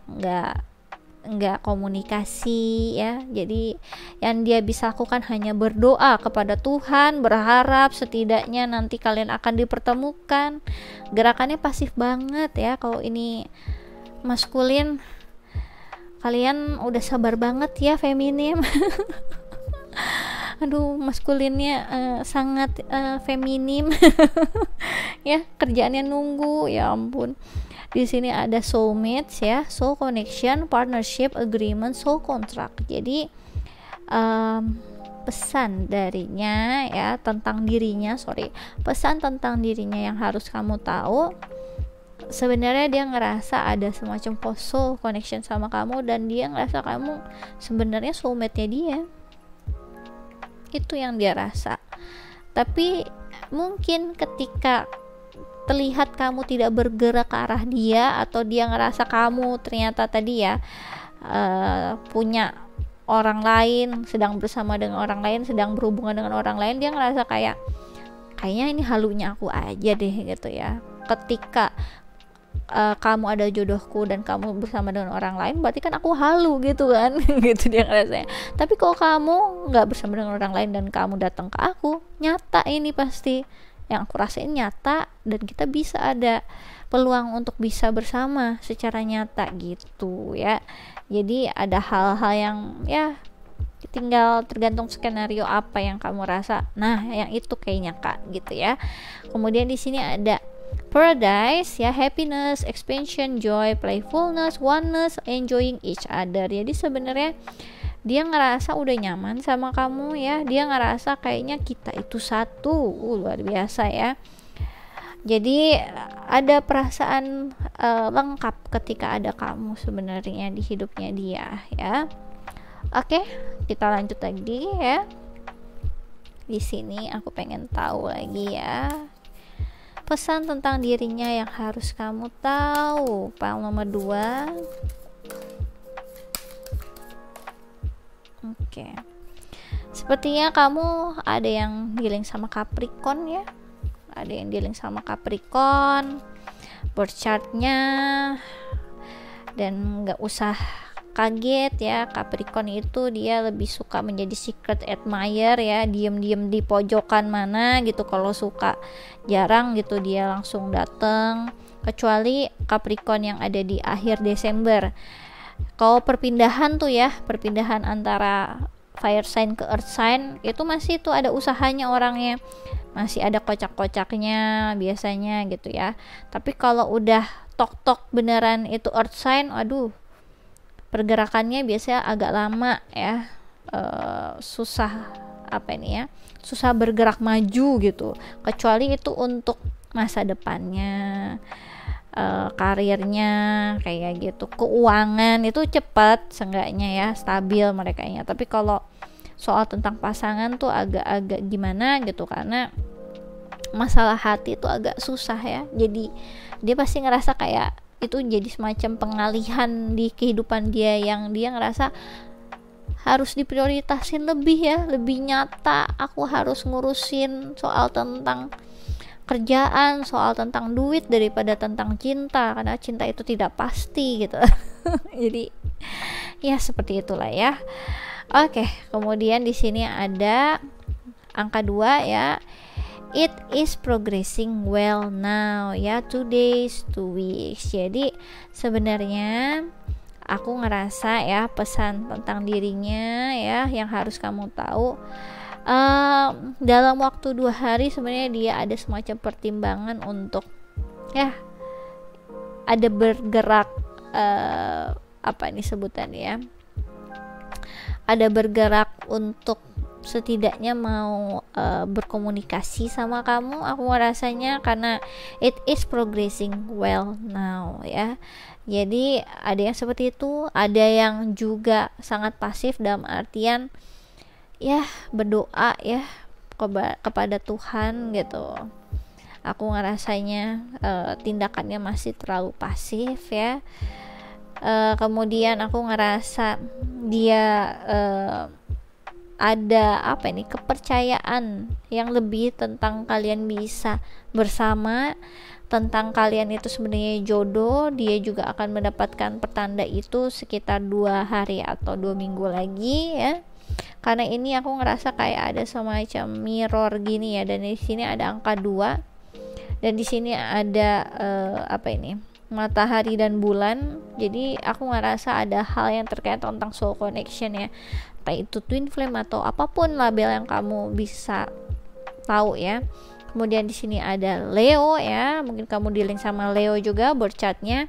Speaker 1: nggak komunikasi ya. Jadi yang dia bisa lakukan hanya berdoa kepada Tuhan, berharap setidaknya nanti kalian akan dipertemukan. Gerakannya pasif banget ya. Kalau ini maskulin, kalian udah sabar banget ya. Feminim aduh, maskulinnya sangat feminim ya, kerjaannya nunggu, ya ampun. Di sini ada soulmates ya, soul connection, partnership, agreement, soul contract. Jadi pesan darinya ya tentang dirinya, pesan tentang dirinya yang harus kamu tahu. Sebenarnya dia ngerasa ada semacam soul connection sama kamu, dan dia ngerasa kamu sebenarnya soulmate-nya dia. Itu yang dia rasa. Tapi mungkin ketika terlihat kamu tidak bergerak ke arah dia, atau dia ngerasa kamu ternyata tadi ya punya orang lain, sedang bersama dengan orang lain, sedang berhubungan dengan orang lain, dia ngerasa kayaknya ini halunya aku aja deh gitu ya. Ketika kamu ada jodohku dan kamu bersama dengan orang lain, berarti kan aku halu gitu kan. Gitu dia ngerasanya. Tapi kalau kamu nggak bersama dengan orang lain dan kamu datang ke aku, nyata ini pasti yang aku rasain nyata, dan kita bisa ada peluang untuk bisa bersama secara nyata gitu ya. Jadi ada hal-hal yang ya tinggal tergantung skenario apa yang kamu rasa. Nah, yang itu kayaknya Kak gitu ya. Kemudian di sini ada paradise ya, happiness, expansion, joy, playfulness, oneness, enjoying each other. Jadi sebenarnya dia ngerasa udah nyaman sama kamu ya, dia ngerasa kayaknya kita itu satu. Luar biasa ya. Jadi ada perasaan lengkap ketika ada kamu sebenarnya di hidupnya dia ya. Oke, kita lanjut lagi ya. Di sini aku pengen tahu lagi ya, pesan tentang dirinya yang harus kamu tahu. File nomor 2. Oke. Sepertinya kamu ada yang dealing sama Capricorn ya. Ada yang dealing sama Capricorn, birth chartnya, dan nggak usah kaget ya, Capricorn itu dia lebih suka menjadi secret admirer ya, diem-diem di pojokan mana gitu. Kalau suka jarang gitu dia langsung dateng, kecuali Capricorn yang ada di akhir Desember. Kalau perpindahan tuh ya, perpindahan antara fire sign ke earth sign itu masih tuh ada usahanya orangnya, masih ada kocak-kocaknya biasanya gitu ya. Tapi kalau udah tok-tok beneran itu earth sign, aduh, pergerakannya biasanya agak lama ya. susah apa ini ya, susah bergerak maju gitu, kecuali itu untuk masa depannya, karirnya kayak gitu. Keuangan itu cepat seenggaknya ya, stabil mereka nya. Tapi kalau soal tentang pasangan tuh agak-agak gimana gitu, karena masalah hati itu agak susah ya. Jadi dia pasti ngerasa kayak itu jadi semacam pengalihan di kehidupan dia, yang dia ngerasa harus diprioritasin lebih ya, lebih nyata. Aku harus ngurusin soal tentang kerjaan, soal tentang duit daripada tentang cinta, karena cinta itu tidak pasti gitu. Jadi ya seperti itulah ya. Oke, kemudian di sini ada angka 2 ya. It is progressing well now ya, 2 days 2 weeks. Jadi sebenarnya aku ngerasa ya, pesan tentang dirinya ya yang harus kamu tahu, dalam waktu 2 hari sebenarnya dia ada semacam pertimbangan untuk ya ada bergerak, apa ini sebutannya ya, ada bergerak untuk setidaknya mau berkomunikasi sama kamu. Aku ngerasanya karena it is progressing well now ya. Jadi ada yang seperti itu, ada yang juga sangat pasif dalam artian ya berdoa ya kepada Tuhan gitu. Aku ngerasanya tindakannya masih terlalu pasif ya. Kemudian aku ngerasa dia ada apa ini, kepercayaan yang lebih tentang kalian bisa bersama, tentang kalian itu sebenarnya jodoh. Dia juga akan mendapatkan pertanda itu sekitar 2 hari atau 2 minggu lagi ya. Karena ini aku ngerasa kayak ada semacam mirror gini ya, dan di sini ada angka 2 dan di sini ada apa ini, matahari dan bulan. Jadi aku ngerasa ada hal yang terkait tentang soul connection ya, entah itu twin flame atau apapun label yang kamu bisa tahu ya. Kemudian di sini ada Leo ya, mungkin kamu dealing sama Leo juga bercatnya.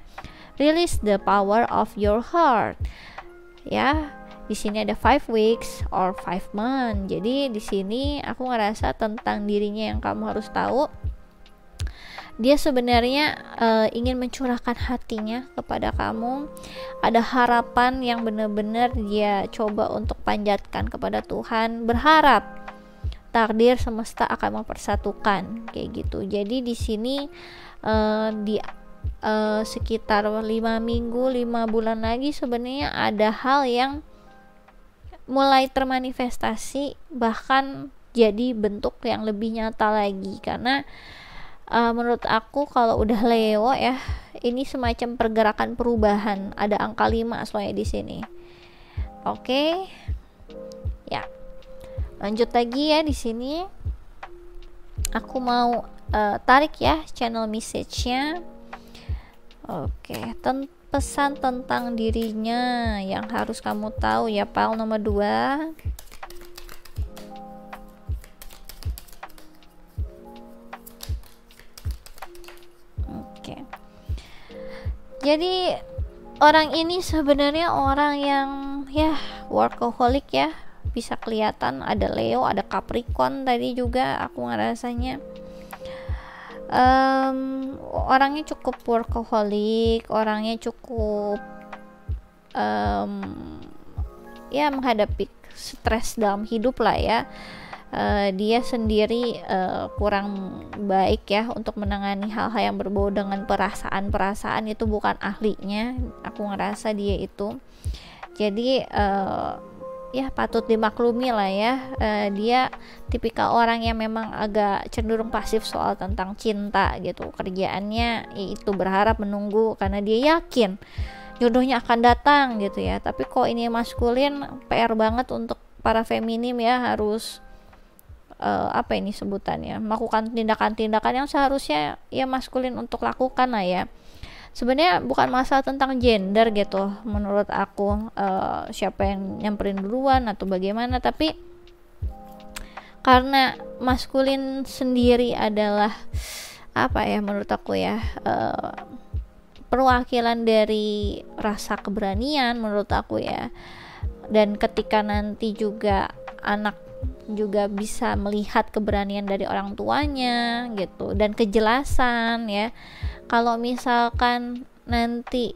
Speaker 1: Release the power of your heart ya. Di sini ada 5 weeks or 5 months. Jadi di sini aku ngerasa tentang dirinya yang kamu harus tahu, dia sebenarnya ingin mencurahkan hatinya kepada kamu. Ada harapan yang benar-benar dia coba untuk panjatkan kepada Tuhan, berharap takdir semesta akan mempersatukan kayak gitu. Jadi di sini di sekitar 5 minggu 5 bulan lagi sebenarnya ada hal yang mulai termanifestasi, bahkan jadi bentuk yang lebih nyata lagi. Karena menurut aku kalau udah Leo ya, ini semacam pergerakan perubahan. Ada angka 5 soalnya di sini. Oke. Ya. Lanjut lagi ya di sini. Aku mau tarik ya channel message-nya. Oke, pesan tentang dirinya yang harus kamu tahu ya, pile nomor 2. Oke. Jadi orang ini sebenarnya orang yang ya workaholic ya, bisa kelihatan. Ada Leo, ada Capricorn tadi juga aku ngerasanya. Orangnya cukup workaholic, orangnya cukup ya menghadapi stres dalam hidup lah ya. Dia sendiri kurang baik ya untuk menangani hal-hal yang berbau dengan perasaan itu bukan ahlinya. Aku ngerasa dia itu. Jadi ya patut dimaklumi lah ya. Dia tipikal orang yang memang agak cenderung pasif soal tentang cinta gitu. Kerjaannya itu berharap, menunggu, karena dia yakin jodohnya akan datang gitu ya. Tapi kok ini maskulin, PR banget untuk para feminim ya, harus apa ini sebutannya, melakukan tindakan-tindakan yang seharusnya ya maskulin untuk lakukan lah ya. Sebenarnya bukan masalah tentang gender gitu menurut aku, siapa yang nyamperin duluan atau bagaimana, tapi karena maskulin sendiri adalah apa ya, menurut aku ya perwakilan dari rasa keberanian menurut aku ya. dan ketika nanti juga anak juga bisa melihat keberanian dari orang tuanya gitu dan kejelasan ya. Kalau misalkan nanti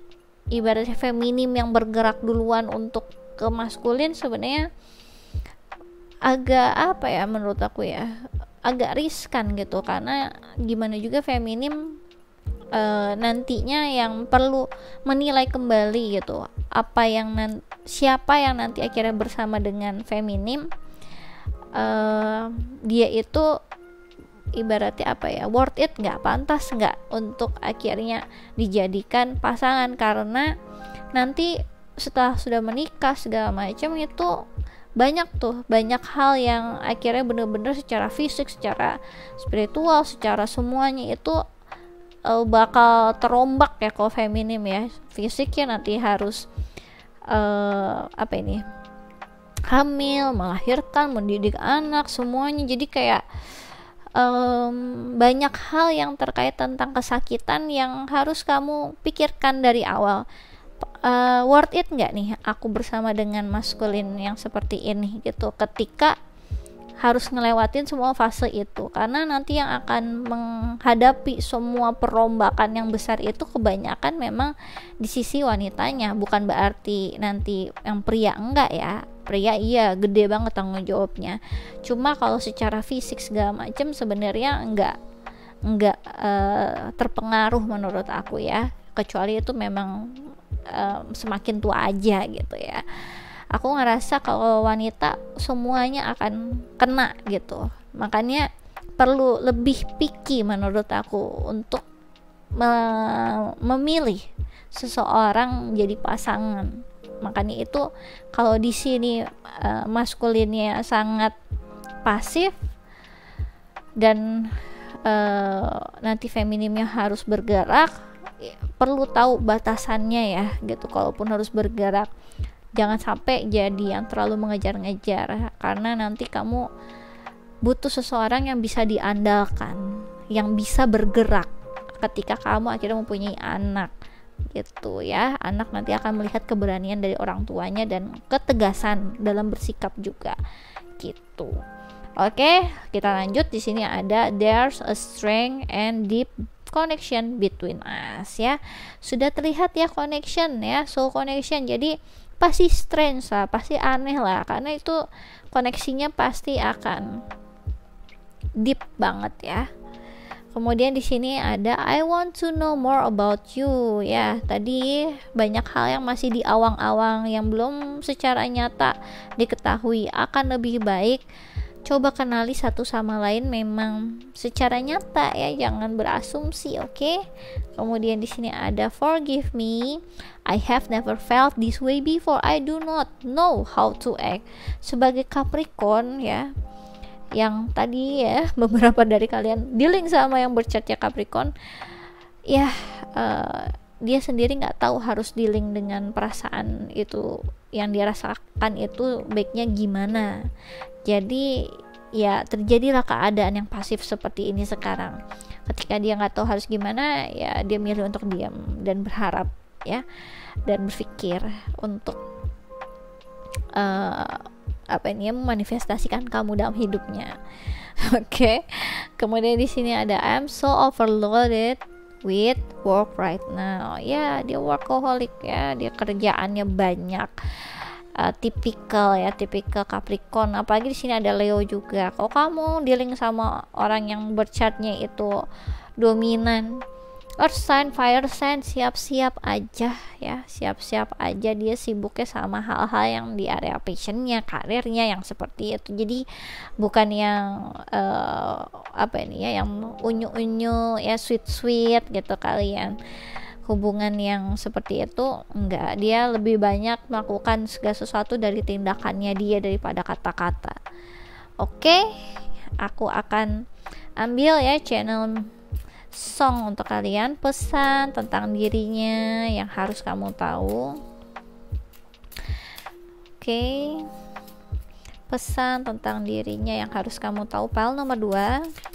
Speaker 1: ibaratnya feminim yang bergerak duluan untuk ke maskulin, sebenarnya agak apa ya, menurut aku ya agak riskan gitu, karena gimana juga feminim nantinya yang perlu menilai kembali gitu apa yang siapa yang nanti akhirnya bersama dengan feminim, dia itu ibaratnya apa ya, worth it nggak, pantas nggak untuk akhirnya dijadikan pasangan. Karena nanti setelah sudah menikah segala macam itu banyak hal yang akhirnya bener-bener secara fisik, secara spiritual, secara semuanya itu bakal terombak ya kalau feminim ya. Fisiknya nanti harus apa ini, hamil, melahirkan, mendidik anak, semuanya. Jadi kayak banyak hal yang terkait tentang kesakitan yang harus kamu pikirkan dari awal. Worth it nggak nih aku bersama dengan maskulin yang seperti ini gitu, ketika harus ngelewatin semua fase itu. Karena nanti yang akan menghadapi semua perombakan yang besar itu kebanyakan memang di sisi wanitanya. Bukan berarti nanti yang pria enggak ya, pria iya gede banget tanggung jawabnya, cuma kalau secara fisik segala macam sebenarnya enggak terpengaruh menurut aku ya, kecuali itu memang semakin tua aja gitu ya. Aku ngerasa kalau wanita semuanya akan kena gitu, makanya perlu lebih picky menurut aku untuk memilih seseorang jadi pasangan. Makanya itu kalau di sini maskulinnya sangat pasif dan nanti feminimnya harus bergerak, perlu tahu batasannya ya gitu. Kalaupun harus bergerak, jangan sampai jadi yang terlalu mengejar-ngejar, karena nanti kamu butuh seseorang yang bisa diandalkan, yang bisa bergerak ketika kamu akhirnya mempunyai anak gitu ya. Anak nanti akan melihat keberanian dari orang tuanya dan ketegasan dalam bersikap juga gitu. Oke, kita lanjut. Di sini ada there's a strength and deep connection between us ya. Sudah terlihat ya connection ya, soul connection. Jadi pasti strange lah, pasti aneh lah, karena itu koneksinya pasti akan deep banget ya. Kemudian di sini ada I want to know more about you ya. Tadi banyak hal yang masih di awang-awang, yang belum secara nyata diketahui. Akan lebih baik coba kenali satu sama lain memang secara nyata ya, jangan berasumsi, oke? Kemudian di sini ada forgive me, I have never felt this way before, I do not know how to act. Sebagai Capricorn ya, yang tadi ya beberapa dari kalian dealing sama yang bercatnya Capricorn ya, dia sendiri nggak tahu harus dealing dengan perasaan itu yang dia rasakan itu baiknya gimana. Jadi ya terjadilah keadaan yang pasif seperti ini sekarang. Ketika dia nggak tahu harus gimana, ya dia milih untuk diam dan berharap ya, dan berpikir untuk apa ini, memanifestasikan kamu dalam hidupnya. Oke. Kemudian di sini ada I'm so overloaded with work right now. Ya, dia workaholic ya, dia kerjaannya banyak. Tipikal Capricorn. Apalagi di sini ada Leo juga. Kalau kamu dealing sama orang yang berchartnya itu dominan Earth sign, fire sign, siap-siap aja ya, siap-siap aja. Dia sibuknya sama hal-hal yang di area passionnya, karirnya yang seperti itu. Jadi bukan yang apa ini ya, yang unyu-unyu ya, sweet-sweet gitu kalian. Hubungan yang seperti itu enggak, dia lebih banyak melakukan segala sesuatu dari tindakannya dia daripada kata-kata. Oke, aku akan ambil ya channel song untuk kalian, pesan tentang dirinya yang harus kamu tahu. Oke, pesan tentang dirinya yang harus kamu tahu, pile nomor 2.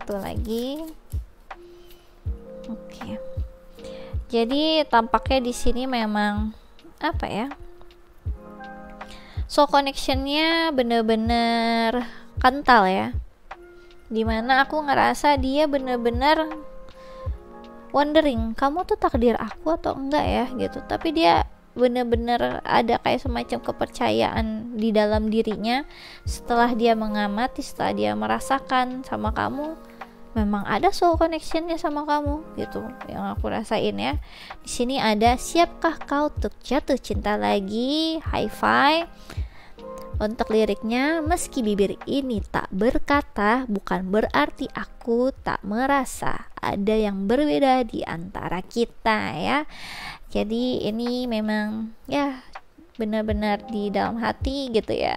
Speaker 1: satu lagi. Oke. Jadi tampaknya di sini memang apa ya? So connectionnya bener-bener kental ya. Dimana aku ngerasa dia bener-bener wondering, kamu tuh takdir aku atau enggak ya gitu. Tapi dia bener-bener ada kayak semacam kepercayaan di dalam dirinya setelah dia mengamati, setelah dia merasakan sama kamu, memang ada soul connectionnya sama kamu gitu yang aku rasain ya. Di sini ada, siapkah kau untuk jatuh cinta lagi? High five. Untuk liriknya, meski bibir ini tak berkata, bukan berarti aku tak merasa ada yang berbeda di antara kita ya. Jadi ini memang ya benar-benar di dalam hati gitu ya.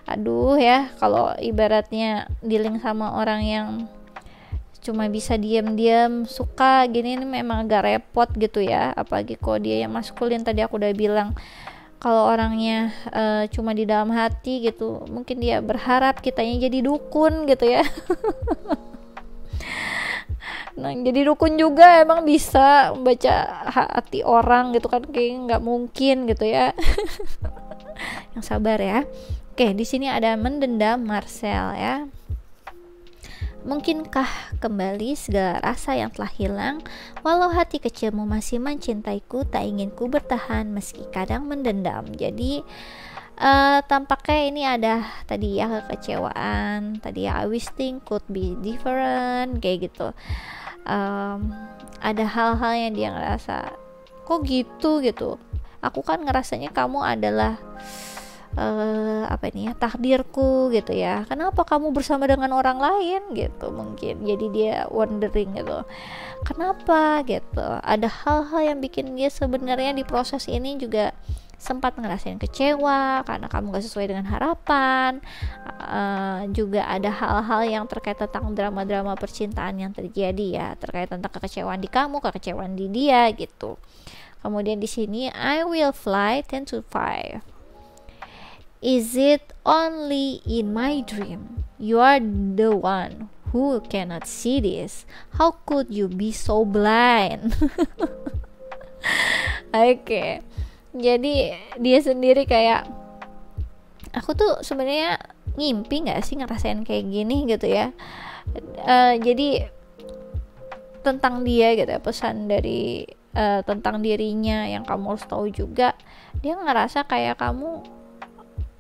Speaker 1: Aduh ya, kalau ibaratnya dealing sama orang yang cuma bisa diam-diam suka gini, ini memang agak repot gitu ya. Apalagi kalau dia yang maskulin, tadi aku udah bilang kalau orangnya cuma di dalam hati gitu, mungkin dia berharap kitanya jadi dukun gitu ya. Nah, jadi dukun juga emang bisa membaca hati orang gitu kan, kayak nggak mungkin gitu ya. Yang sabar ya. Oke, di sini ada mendendam Marcel ya. Mungkinkah kembali segala rasa yang telah hilang, walau hati kecilmu masih mencintaiku, tak ingin ku bertahan meski kadang mendendam. Jadi tampaknya ini ada tadi ya kekecewaan, tadi ya I wish things could be different kayak gitu. Ada hal-hal yang dia ngerasa kok gitu, aku kan ngerasanya kamu adalah takdirku gitu ya, kenapa kamu bersama dengan orang lain gitu, mungkin jadi dia wondering gitu, kenapa gitu. Ada hal-hal yang bikin dia sebenarnya di proses ini juga sempat ngerasain kecewa karena kamu gak sesuai dengan harapan. Juga ada hal-hal yang terkait tentang drama-drama percintaan yang terjadi ya, terkait tentang kekecewaan di kamu, kekecewaan di dia gitu. Kemudian di sini I will fly 10 to 5. Is it only in my dream? You are the one who cannot see this. How could you be so blind? Oke. Jadi dia sendiri kayak, aku tuh sebenarnya ngimpi nggak sih ngerasain kayak gini gitu ya. Jadi tentang dia gitu ya, pesan dari tentang dirinya yang kamu harus tahu juga. Dia ngerasa kayak kamu,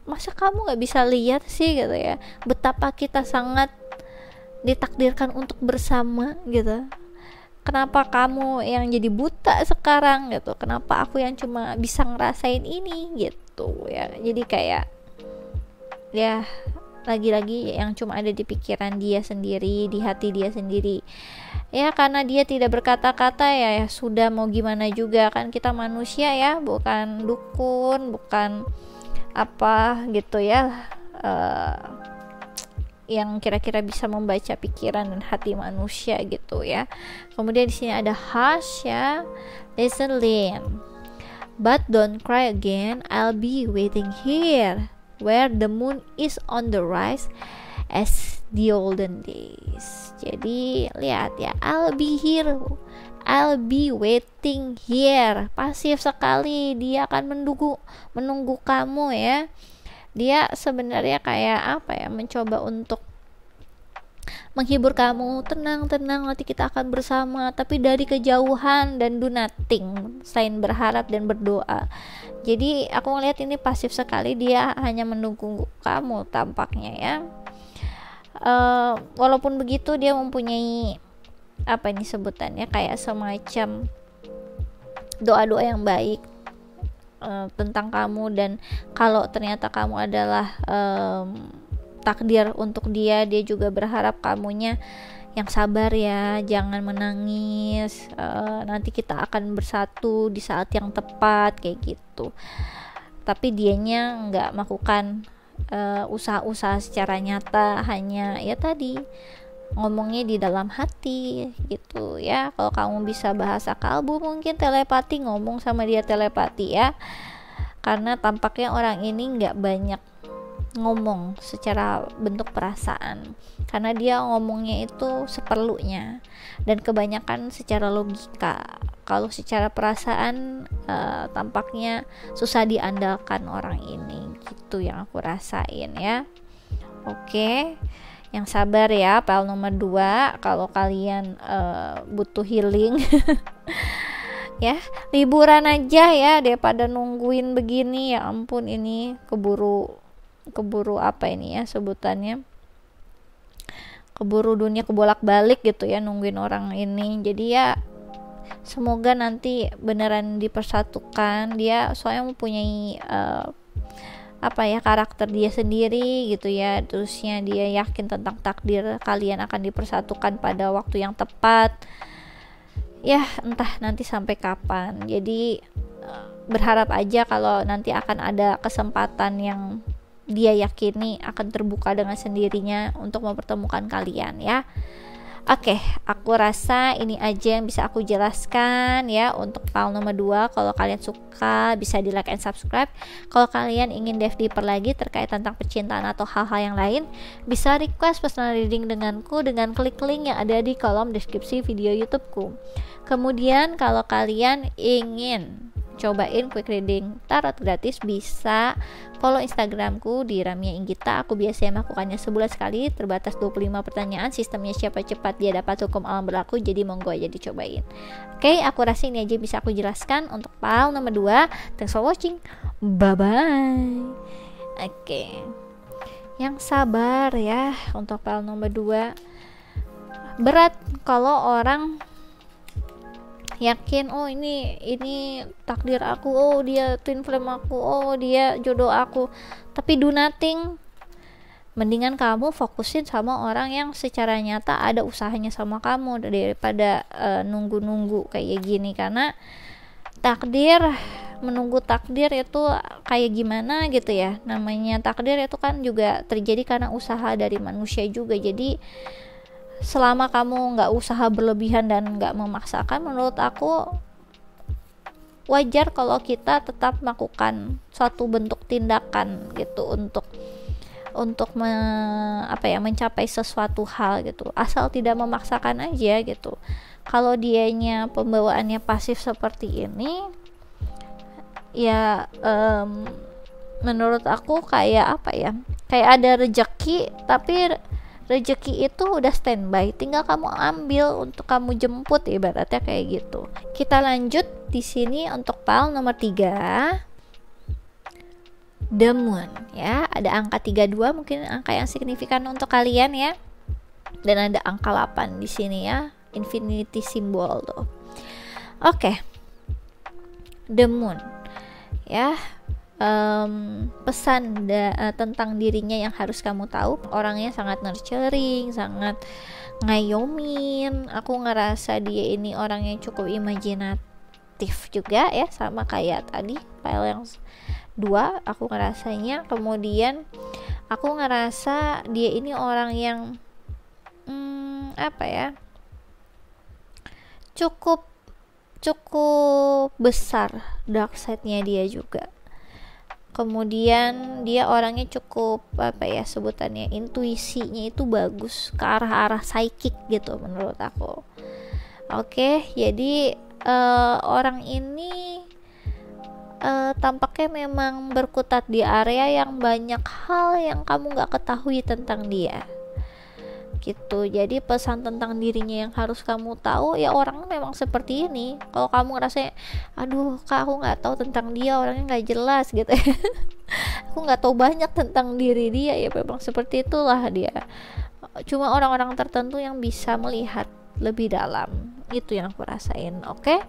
Speaker 1: masa kamu gak bisa lihat sih gitu ya, betapa kita sangat ditakdirkan untuk bersama gitu. Kenapa kamu yang jadi buta sekarang gitu, kenapa aku yang cuma bisa ngerasain ini gitu ya. Jadi kayak ya lagi-lagi yang cuma ada di pikiran dia sendiri, di hati dia sendiri ya, karena dia tidak berkata-kata ya sudah, mau gimana juga kan, kita manusia ya, bukan dukun, bukan apa gitu ya, yang kira-kira bisa membaca pikiran dan hati manusia gitu ya. Kemudian di sini ada hush ya, listen Lin, but don't cry again, I'll be waiting here where the moon is on the rise as the olden days. Jadi lihat ya, I'll be here, I'll be waiting here. Pasif sekali, dia akan menunggu kamu ya. Dia sebenarnya kayak apa ya, mencoba untuk menghibur kamu, tenang nanti kita akan bersama, tapi dari kejauhan dan do nothing selain berharap dan berdoa. Jadi aku ngeliat ini pasif sekali, dia hanya menunggu kamu tampaknya ya. Walaupun begitu dia mempunyai apa ini sebutannya, kayak semacam doa-doa yang baik tentang kamu, dan kalau ternyata kamu adalah takdir untuk dia juga berharap kamunya yang sabar ya, jangan menangis, nanti kita akan bersatu di saat yang tepat kayak gitu. Tapi dianya nggak melakukan usaha-usaha secara nyata, hanya ya tadi ngomongnya di dalam hati gitu ya. Kalau kamu bisa bahasa kalbu, mungkin telepati, ngomong sama dia telepati ya, karena tampaknya orang ini nggak banyak ngomong secara bentuk perasaan, karena dia ngomongnya itu seperlunya dan kebanyakan secara logika. Kalau secara perasaan tampaknya susah diandalkan orang ini, gitu yang aku rasain ya. Oke, yang sabar ya pile nomor 2 kalau kalian butuh healing. Ya, liburan aja ya daripada nungguin begini. Ya ampun, ini keburu apa ini ya sebutannya, keburu dunia kebolak-balik gitu ya nungguin orang ini. Jadi ya semoga nanti beneran dipersatukan. Dia soalnya mempunyai apa ya, karakter dia sendiri gitu ya. Terusnya dia yakin tentang takdir kalian akan dipersatukan pada waktu yang tepat. Ya entah nanti sampai kapan. Jadi berharap aja kalau nanti akan ada kesempatan yang dia yakini akan terbuka dengan sendirinya untuk mempertemukan kalian ya. Oke, aku rasa ini aja yang bisa aku jelaskan ya untuk file nomor 2. Kalau kalian suka bisa di like and subscribe. Kalau kalian ingin dive deeper lagi terkait tentang percintaan atau hal-hal yang lain, bisa request personal reading denganku dengan klik link yang ada di kolom deskripsi video YouTubeku. Kemudian kalau kalian ingin cobain quick reading tarot gratis, bisa follow Instagramku di Ramia Inggita. Aku biasanya melakukannya sebulan sekali, terbatas 25 pertanyaan. Sistemnya siapa cepat dia dapat, hukum alam berlaku, jadi monggo aja dicobain. Oke, aku rasa ini aja bisa aku jelaskan untuk file nomor 2. Thanks for watching, bye bye. Oke, yang sabar ya untuk file nomor 2. Berat kalau orang yakin oh ini takdir aku, oh dia twin flame aku, oh dia jodoh aku, tapi do nothing. Mendingan kamu fokusin sama orang yang secara nyata ada usahanya sama kamu daripada nunggu-nunggu kayak gini. Karena menunggu takdir itu kayak gimana gitu ya, namanya takdir itu kan juga terjadi karena usaha dari manusia juga. Jadi selama kamu nggak usaha berlebihan dan nggak memaksakan, menurut aku wajar kalau kita tetap melakukan suatu bentuk tindakan gitu untuk mencapai sesuatu hal gitu, asal tidak memaksakan aja gitu. Kalau dianya pembawaannya pasif seperti ini ya menurut aku kayak kayak ada rejeki, tapi rezeki itu udah standby, tinggal kamu ambil untuk kamu jemput, ibaratnya kayak gitu. Kita lanjut di sini untuk file nomor 3, The Moon ya. Ada angka 32, mungkin angka yang signifikan untuk kalian ya. Dan ada angka 8 di sini ya, infinity symbol tuh. Oke. The Moon ya. Pesan tentang dirinya yang harus kamu tahu, orangnya sangat nurturing, sangat ngayomin. Aku ngerasa dia ini orang yang cukup imajinatif juga ya, sama kayak tadi file yang 2 aku ngerasanya. Kemudian aku ngerasa dia ini orang yang cukup besar dark side-nya dia juga. Kemudian dia orangnya cukup sebutannya intuisinya itu bagus ke arah psychic gitu menurut aku. Oke, jadi orang ini tampaknya memang berkutat di area yang banyak hal yang kamu gak ketahui tentang dia gitu. Jadi pesan tentang dirinya yang harus kamu tahu ya, orang memang seperti ini. Kalau kamu ngerasa aduh kak aku nggak tahu tentang dia, orangnya nggak jelas gitu aku nggak tahu banyak tentang diri dia, ya memang seperti itulah dia. Cuma orang-orang tertentu yang bisa melihat lebih dalam, itu yang aku rasain. Oke,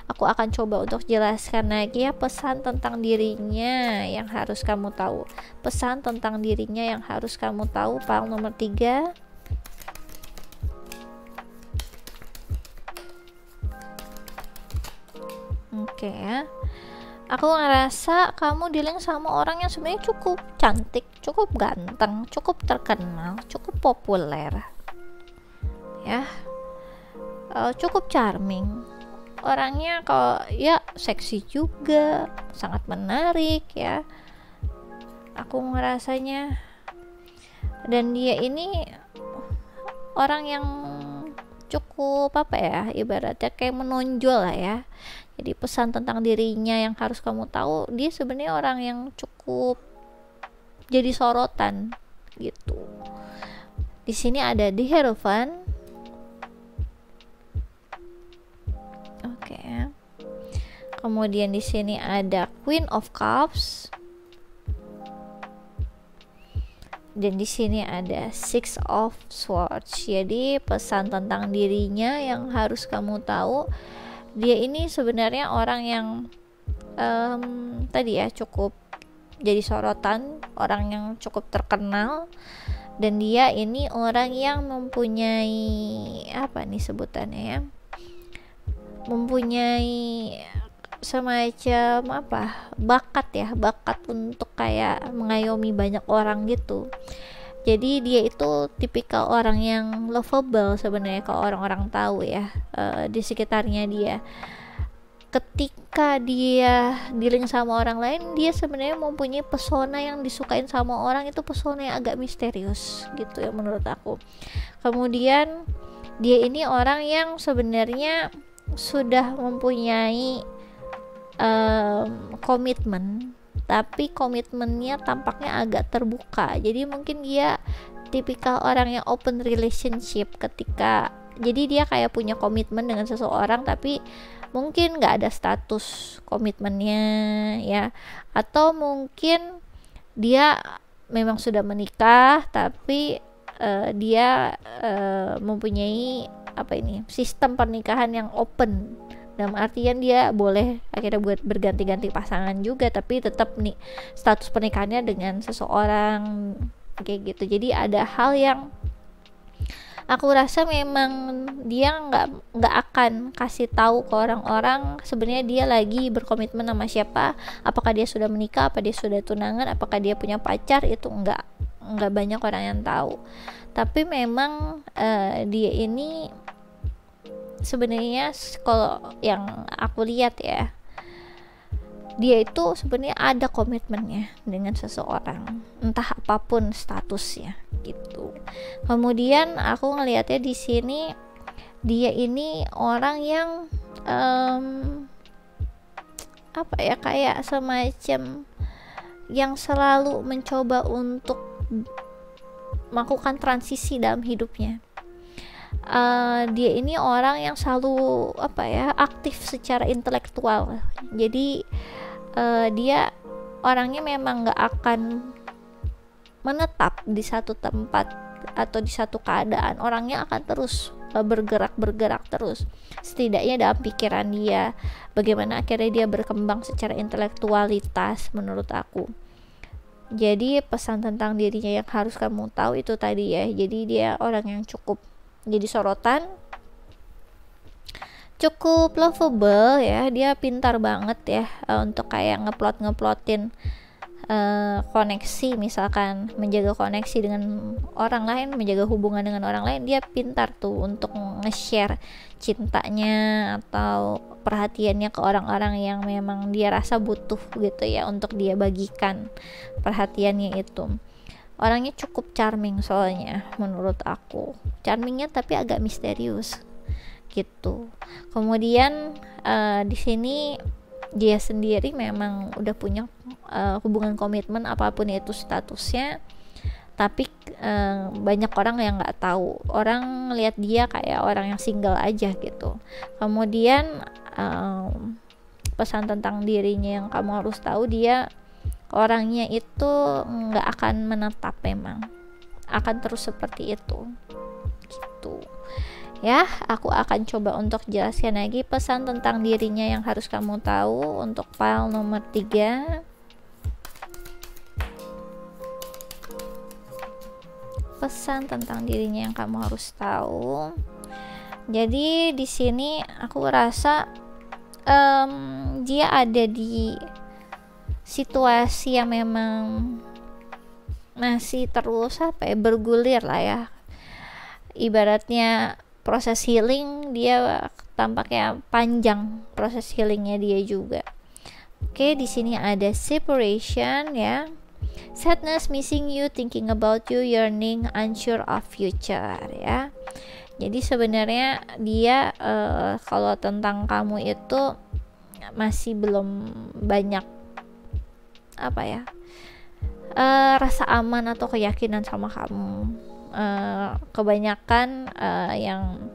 Speaker 1: aku akan coba untuk jelaskan lagi ya pesan tentang dirinya yang harus kamu tahu. Pesan tentang dirinya yang harus kamu tahu, file nomor 3. Oke ya. Aku ngerasa kamu dealing sama orang yang sebenarnya cukup cantik, cukup ganteng, cukup terkenal, cukup populer ya, cukup charming. Orangnya kalau ya seksi juga, sangat menarik ya. aku ngerasanya. Dan dia ini orang yang cukup apa ya, ibaratnya kayak menonjol lah ya. Jadi pesan tentang dirinya yang harus kamu tahu, dia sebenarnya orang yang cukup jadi sorotan gitu. Di sini ada The Hierophant. Oke. Kemudian di sini ada Queen of Cups. Dan di sini ada Six of Swords. Jadi pesan tentang dirinya yang harus kamu tahu, dia ini sebenarnya orang yang tadi ya cukup jadi sorotan, orang yang cukup terkenal, dan dia ini orang yang mempunyai apa nih sebutannya ya, mempunyai semacam apa, bakat untuk kayak mengayomi banyak orang gitu. Jadi dia itu tipikal orang yang lovable sebenarnya kalau orang-orang tahu ya, di sekitarnya dia. Ketika dia dealing sama orang lain, dia sebenarnya mempunyai pesona yang disukain sama orang, itu pesona yang agak misterius gitu ya menurut aku. Kemudian dia ini orang yang sebenarnya sudah mempunyai komitmen, tapi komitmennya tampaknya agak terbuka. Jadi mungkin dia tipikal orang yang open relationship ketika, jadi dia kayak punya komitmen dengan seseorang tapi mungkin nggak ada status komitmennya ya, atau mungkin dia memang sudah menikah tapi dia mempunyai apa ini, sistem pernikahan yang open, dalam artian dia boleh akhirnya buat berganti-ganti pasangan juga, tapi tetap nih status pernikahannya dengan seseorang kayak gitu. Jadi ada hal yang aku rasa memang dia nggak akan kasih tahu ke orang-orang sebenarnya dia lagi berkomitmen sama siapa, apakah dia sudah menikah, apa dia sudah tunangan, apakah dia punya pacar, itu nggak banyak orang yang tahu. Tapi memang dia ini sebenarnya kalau yang aku lihat ya, dia itu sebenarnya ada komitmennya dengan seseorang, entah apapun statusnya gitu. Kemudian aku ngelihatnya di sini dia ini orang yang apa ya, kayak semacam yang selalu mencoba untuk melakukan transisi dalam hidupnya. Dia ini orang yang selalu apa ya, aktif secara intelektual. Jadi dia orangnya memang nggak akan menetap di satu tempat atau di satu keadaan. Orangnya akan terus bergerak terus, setidaknya dalam pikiran dia, bagaimana akhirnya dia berkembang secara intelektualitas menurut aku. Jadi pesan tentang dirinya yang harus kamu tahu itu tadi ya. Jadi dia orang yang cukup jadi sorotan, cukup lovable ya, dia pintar banget ya untuk kayak ngeplotin koneksi, misalkan menjaga koneksi dengan orang lain, menjaga hubungan dengan orang lain, dia pintar tuh untuk nge-share cintanya atau perhatiannya ke orang-orang yang memang dia rasa butuh gitu ya, untuk dia bagikan perhatiannya itu. Orangnya cukup charming soalnya menurut aku, charmingnya tapi agak misterius gitu. Kemudian di sini dia sendiri memang udah punya hubungan komitmen apapun itu statusnya, tapi banyak orang yang nggak tahu. Orang lihat dia kayak orang yang single aja gitu. Kemudian pesan tentang dirinya yang kamu harus tahu, dia orangnya itu nggak akan menetap, memang akan terus seperti itu gitu ya. Aku akan coba untuk jelaskan lagi pesan tentang dirinya yang harus kamu tahu untuk file nomor 3. Pesan tentang dirinya yang kamu harus tahu. Jadi di sini aku rasa dia ada di situasi yang memang masih terus apa ya, bergulir lah ya. Ibaratnya proses healing dia tampaknya panjang, proses healingnya dia juga. Oke, di sini ada separation ya. Sadness, missing you, thinking about you, yearning, unsure of future, ya. Jadi sebenarnya dia kalau tentang kamu itu masih belum banyak apa ya, rasa aman atau keyakinan sama kamu. Kebanyakan yang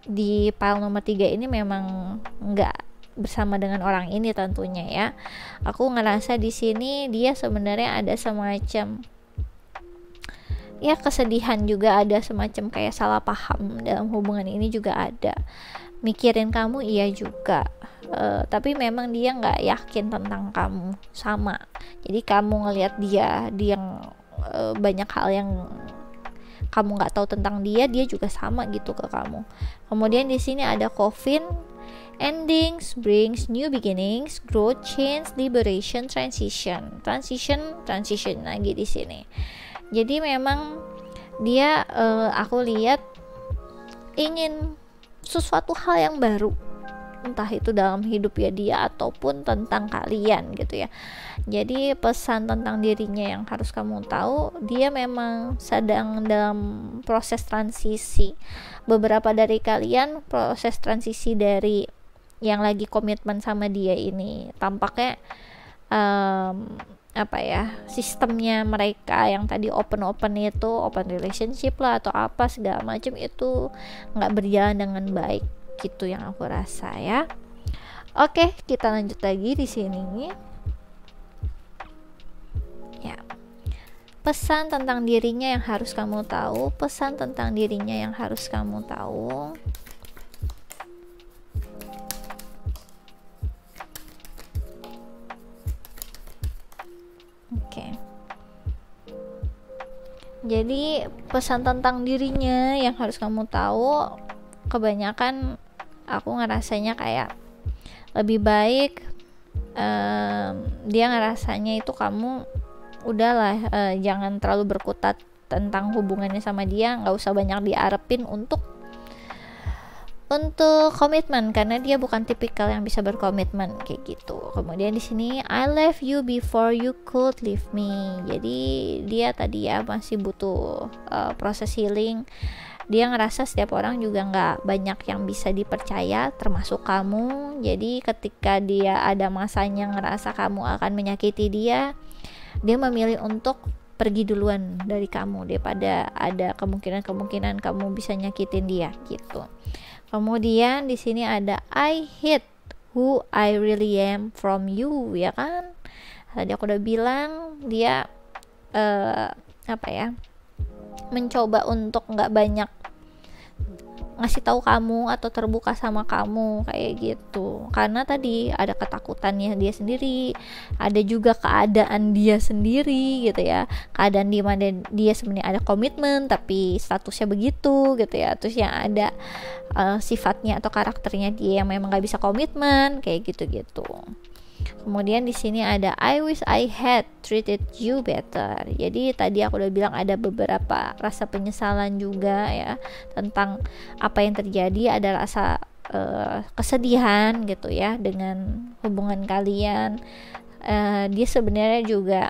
Speaker 1: di file nomor 3 ini memang nggak bersama dengan orang ini tentunya ya. Aku ngerasa di sini dia sebenarnya ada semacam ya kesedihan juga, ada semacam kayak salah paham dalam hubungan ini juga ada. Mikirin kamu iya juga, tapi memang dia nggak yakin tentang kamu sama. Jadi kamu ngelihat dia yang banyak hal yang kamu nggak tahu tentang dia juga sama gitu ke kamu. Kemudian di sini ada coffin, endings brings new beginnings, growth, change, liberation, transition lagi di sini. Jadi memang dia aku lihat ingin sesuatu hal yang baru, entah itu dalam hidup ya dia ataupun tentang kalian gitu ya. Jadi pesan tentang dirinya yang harus kamu tahu, dia memang sedang dalam proses transisi. Beberapa dari kalian proses transisi dari yang lagi komitmen sama dia ini tampaknya apa ya, sistemnya mereka yang tadi open itu, open relationship lah atau apa segala macam itu nggak berjalan dengan baik gitu yang aku rasa ya. Oke, kita lanjut lagi di sini ya. Pesan tentang dirinya yang harus kamu tahu, pesan tentang dirinya yang harus kamu tahu. Oke. Jadi pesan tentang dirinya yang harus kamu tahu, kebanyakan aku ngerasanya kayak lebih baik dia ngerasanya itu kamu udahlah, jangan terlalu berkutat tentang hubungannya sama dia, nggak usah banyak diarepin untuk komitmen karena dia bukan tipikal yang bisa berkomitmen kayak gitu. Kemudian di sini I left you before you could leave me. Jadi dia tadi ya masih butuh proses healing. Dia ngerasa setiap orang juga nggak banyak yang bisa dipercaya termasuk kamu. Jadi ketika dia ada masanya ngerasa kamu akan menyakiti dia memilih untuk pergi duluan dari kamu daripada ada kemungkinan kamu bisa nyakitin dia gitu. Kemudian di sini ada I hid who I really am from you, ya kan? Tadi aku udah bilang dia apa ya, mencoba untuk nggak banyak ngasih tahu kamu atau terbuka sama kamu kayak gitu, karena tadi ada ketakutannya dia sendiri, ada juga keadaan dia sendiri gitu ya, keadaan di mana dia sebenarnya ada komitmen tapi statusnya begitu gitu ya, terus yang ada sifatnya atau karakternya dia yang memang gak bisa komitmen kayak gitu-gitu. Kemudian di sini ada I wish I had treated you better. Jadi tadi aku udah bilang ada beberapa rasa penyesalan juga ya tentang apa yang terjadi, ada rasa kesedihan gitu ya dengan hubungan kalian. Dia sebenarnya juga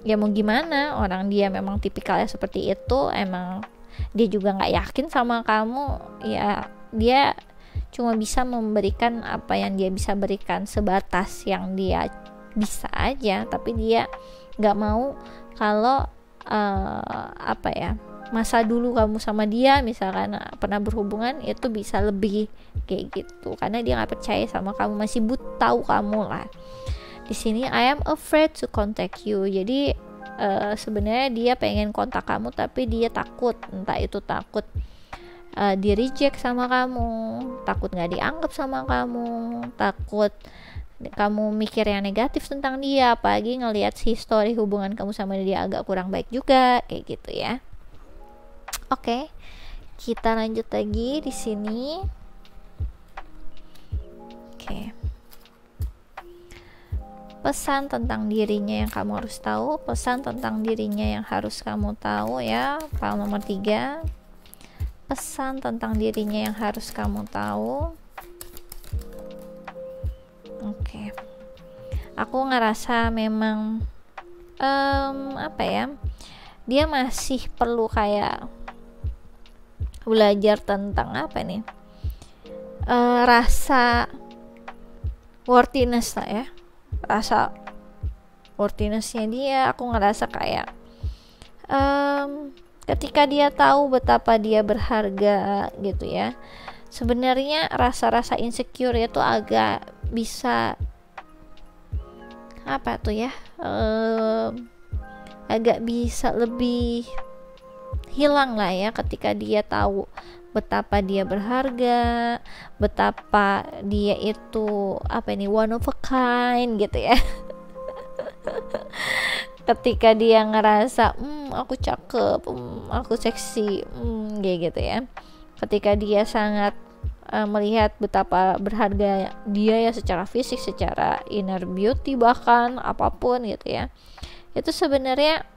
Speaker 1: ya mau gimana, orang dia memang tipikalnya seperti itu, emang dia juga nggak yakin sama kamu ya, dia cuma bisa memberikan apa yang dia bisa berikan sebatas yang dia bisa aja, tapi dia nggak mau kalau apa ya, masa dulu kamu sama dia misalkan pernah berhubungan itu bisa lebih kayak gitu, karena dia nggak percaya sama kamu, masih tahu kamu lah. Di sini I am afraid to contact you. Jadi sebenarnya dia pengen kontak kamu tapi dia takut, entah itu takut di reject sama kamu, takut nggak dianggap sama kamu, takut kamu mikir yang negatif tentang dia, apalagi ngelihat history hubungan kamu sama dia agak kurang baik juga kayak gitu ya. Oke, kita lanjut lagi di sini. Oke. Pesan tentang dirinya yang kamu harus tahu, pesan tentang dirinya yang harus kamu tahu ya, file nomor 3. Pesan tentang dirinya yang harus kamu tahu. Oke. Aku ngerasa memang apa ya, dia masih perlu kayak belajar tentang apa nih, rasa worthiness lah ya, rasa worthinessnya dia. Aku ngerasa kayak ketika dia tahu betapa dia berharga gitu ya, sebenarnya rasa-rasa insecure itu agak bisa apa tuh ya, agak bisa lebih hilang lah ya ketika dia tahu betapa dia berharga, betapa dia itu apa ini, one of a kind gitu ya. Ketika dia ngerasa aku cakep, aku seksi, kayak gitu ya. Ketika dia sangat melihat betapa berharga dia ya, secara fisik, secara inner beauty, bahkan apapun gitu ya, itu sebenarnya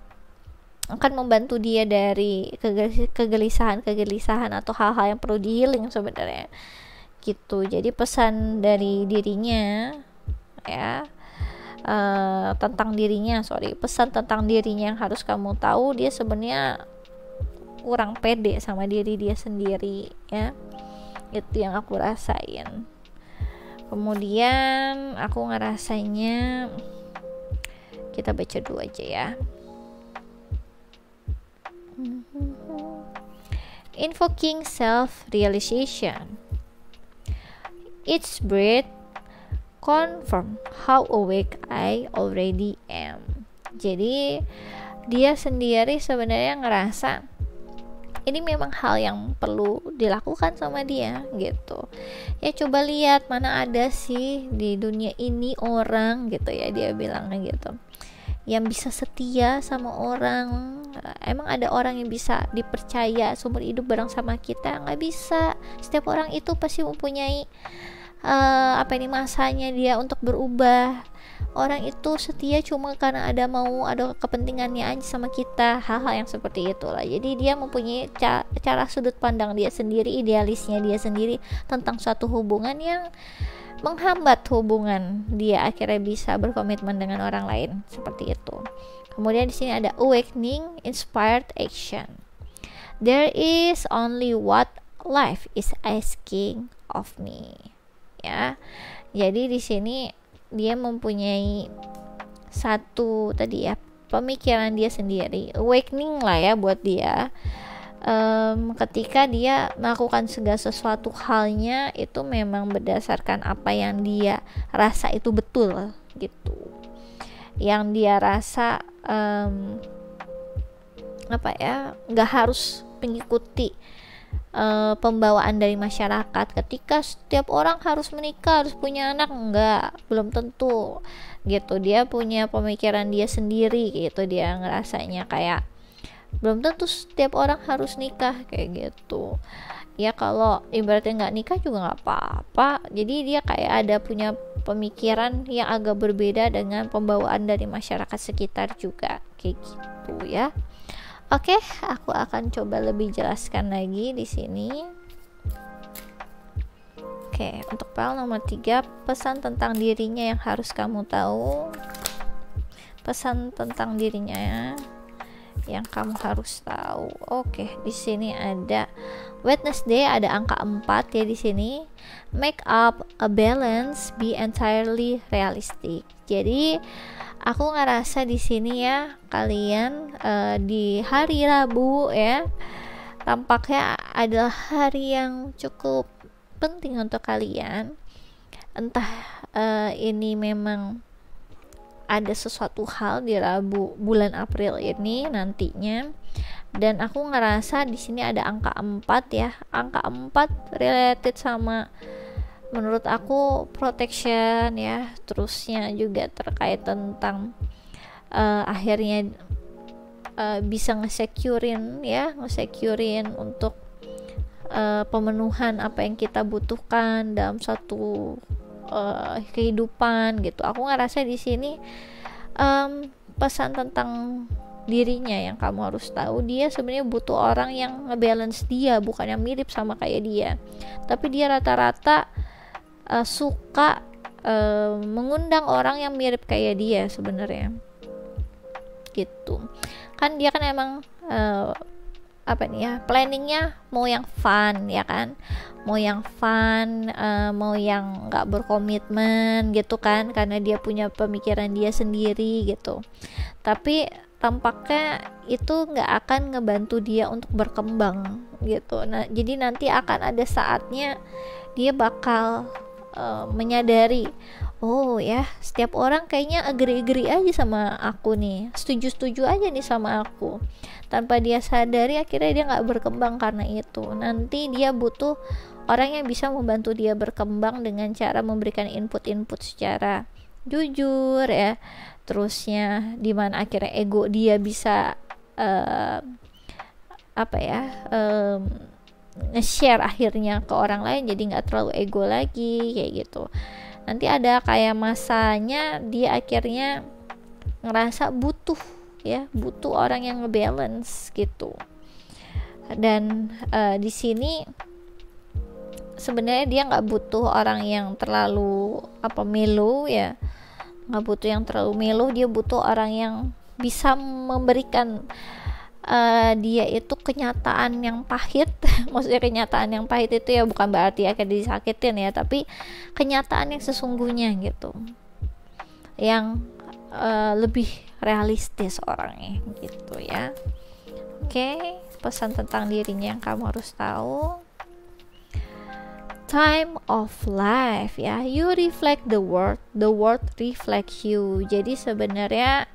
Speaker 1: akan membantu dia dari kegelisahan atau hal-hal yang perlu di healing sebenarnya gitu. Jadi pesan dari dirinya ya, pesan tentang dirinya yang harus kamu tahu, dia sebenarnya kurang pede sama diri dia sendiri ya. Itu yang aku rasain. Kemudian aku ngerasanya, kita baca dulu aja ya. Invoking self-realization. Each breath confirm how awake I already am. Jadi dia sendiri sebenarnya ngerasa ini memang hal yang perlu dilakukan sama dia gitu ya. Coba lihat, mana ada sih di dunia ini orang gitu ya, dia bilangnya gitu, yang bisa setia sama orang. Emang ada orang yang bisa dipercaya seumur hidup bareng sama kita? Nggak bisa. Setiap orang itu pasti mempunyai masanya dia untuk berubah. Orang itu setia cuma karena ada kepentingannya aja sama kita, hal-hal yang seperti itulah. Jadi dia mempunyai cara sudut pandang dia sendiri, idealisnya dia sendiri tentang suatu hubungan yang menghambat hubungan dia akhirnya bisa berkomitmen dengan orang lain, seperti itu. Kemudian di sini ada awakening inspired action. There is only what life is asking of me. Ya. Jadi di sini dia mempunyai satu tadi ya, pemikiran dia sendiri, awakening lah ya buat dia. Ketika dia melakukan segala sesuatu halnya itu memang berdasarkan apa yang dia rasa itu betul gitu, yang dia rasa nggak harus mengikuti pembawaan dari masyarakat. Ketika setiap orang harus menikah, harus punya anak, belum tentu gitu. Dia punya pemikiran dia sendiri gitu, dia ngerasanya kayak belum tentu setiap orang harus nikah kayak gitu ya. Kalau ibaratnya nggak nikah juga nggak apa-apa. Jadi dia kayak ada punya pemikiran yang agak berbeda dengan pembawaan dari masyarakat sekitar juga kayak gitu ya. Oke, aku akan coba lebih jelaskan lagi di sini. Oke, untuk file nomor 3, pesan tentang dirinya yang harus kamu tahu. Pesan tentang dirinya yang kamu harus tahu. Oke, di sini ada Wednesday, ada angka 4 ya di sini. Make up a balance, be entirely realistic. Jadi aku ngerasa di sini ya, kalian di hari Rabu ya, tampaknya adalah hari yang cukup penting untuk kalian. Entah ini memang ada sesuatu hal di Rabu bulan April ini nantinya, dan aku ngerasa di sini ada angka 4 ya. Angka 4 related sama, menurut aku, protection ya. Terusnya juga terkait tentang akhirnya bisa nge-securein untuk pemenuhan apa yang kita butuhkan dalam satu kehidupan gitu. Aku ngerasa di sini pesan tentang dirinya yang kamu harus tahu, dia sebenarnya butuh orang yang ngebalance dia, bukan yang mirip sama kayak dia, tapi dia rata-rata suka mengundang orang yang mirip kayak dia sebenarnya. gitu kan. Dia kan emang apa nih ya, planningnya mau yang fun ya kan, mau yang fun, mau yang nggak berkomitmen gitu kan, karena dia punya pemikiran dia sendiri gitu. Tapi tampaknya itu nggak akan ngebantu dia untuk berkembang gitu. Nah jadi nanti akan ada saatnya dia bakal menyadari, oh ya setiap orang kayaknya agree aja sama aku nih, setuju aja nih sama aku. Tanpa dia sadari akhirnya dia nggak berkembang karena itu. Nanti dia butuh orang yang bisa membantu dia berkembang dengan cara memberikan input secara jujur ya. Terusnya dimana akhirnya ego dia bisa apa ya, nge-share akhirnya ke orang lain, jadi nggak terlalu ego lagi kayak gitu. Nanti ada kayak masanya dia akhirnya ngerasa butuh orang yang ngebalance gitu. Dan di sini sebenarnya dia nggak butuh orang yang terlalu mellow ya, nggak butuh yang terlalu mellow. Dia butuh orang yang bisa memberikan dia itu kenyataan yang pahit. Maksudnya kenyataan yang pahit itu ya bukan berarti akan disakitin ya, tapi kenyataan yang sesungguhnya gitu, yang lebih realistis orangnya gitu ya. Oke, pesan tentang dirinya yang kamu harus tahu. Time of life ya, you reflect the world reflects you. Jadi sebenarnya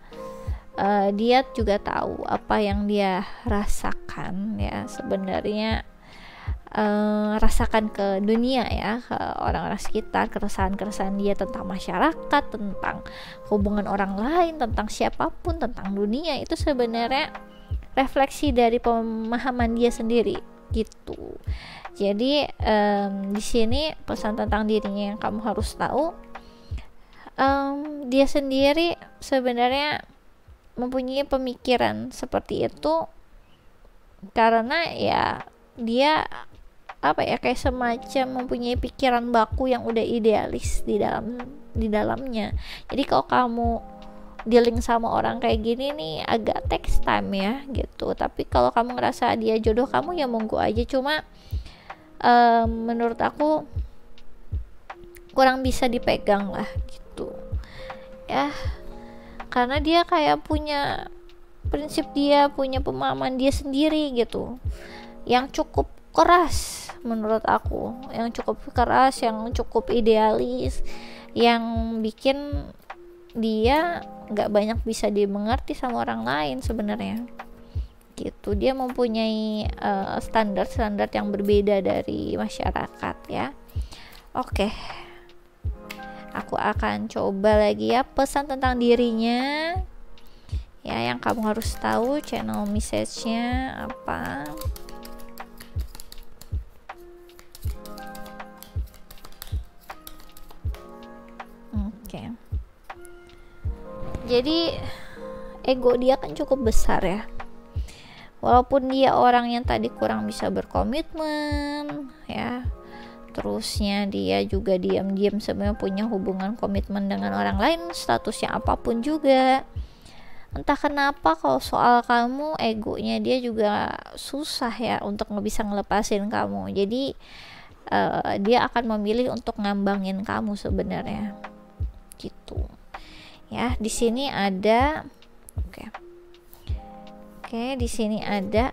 Speaker 1: dia juga tahu apa yang dia rasakan ya, sebenarnya rasakan ke dunia ya, ke orang-orang sekitar, keresahan dia tentang masyarakat, tentang hubungan orang lain, tentang siapapun, tentang dunia, itu sebenarnya refleksi dari pemahaman dia sendiri gitu. Jadi di sini pesan tentang dirinya yang kamu harus tahu, dia sendiri sebenarnya mempunyai pemikiran seperti itu karena ya dia kayak semacam mempunyai pikiran baku yang udah idealis di dalamnya. Jadi kalau kamu dealing sama orang kayak gini nih agak takes time ya gitu. Tapi kalau kamu ngerasa dia jodoh kamu ya monggo aja. Cuma menurut aku kurang bisa dipegang lah gitu ya, karena dia kayak punya prinsip, dia punya pemahaman dia sendiri gitu, yang cukup keras menurut aku, yang cukup keras, yang cukup idealis, yang bikin dia nggak banyak bisa dimengerti sama orang lain sebenarnya gitu. Dia mempunyai standar yang berbeda dari masyarakat ya. Oke, aku akan coba lagi ya pesan tentang dirinya ya, yang kamu harus tahu. Channel message-nya apa? Oke. Jadi ego dia kan cukup besar ya, walaupun dia orang yang tadi kurang bisa berkomitmen ya, terusnya dia juga diam-diam sebenarnya punya hubungan komitmen dengan orang lain, statusnya apapun juga. Entah kenapa kalau soal kamu, egonya dia juga susah ya untuk bisa ngelepasin kamu. Jadi dia akan memilih untuk ngambangin kamu sebenarnya gitu ya. Di sini ada Oke, di sini ada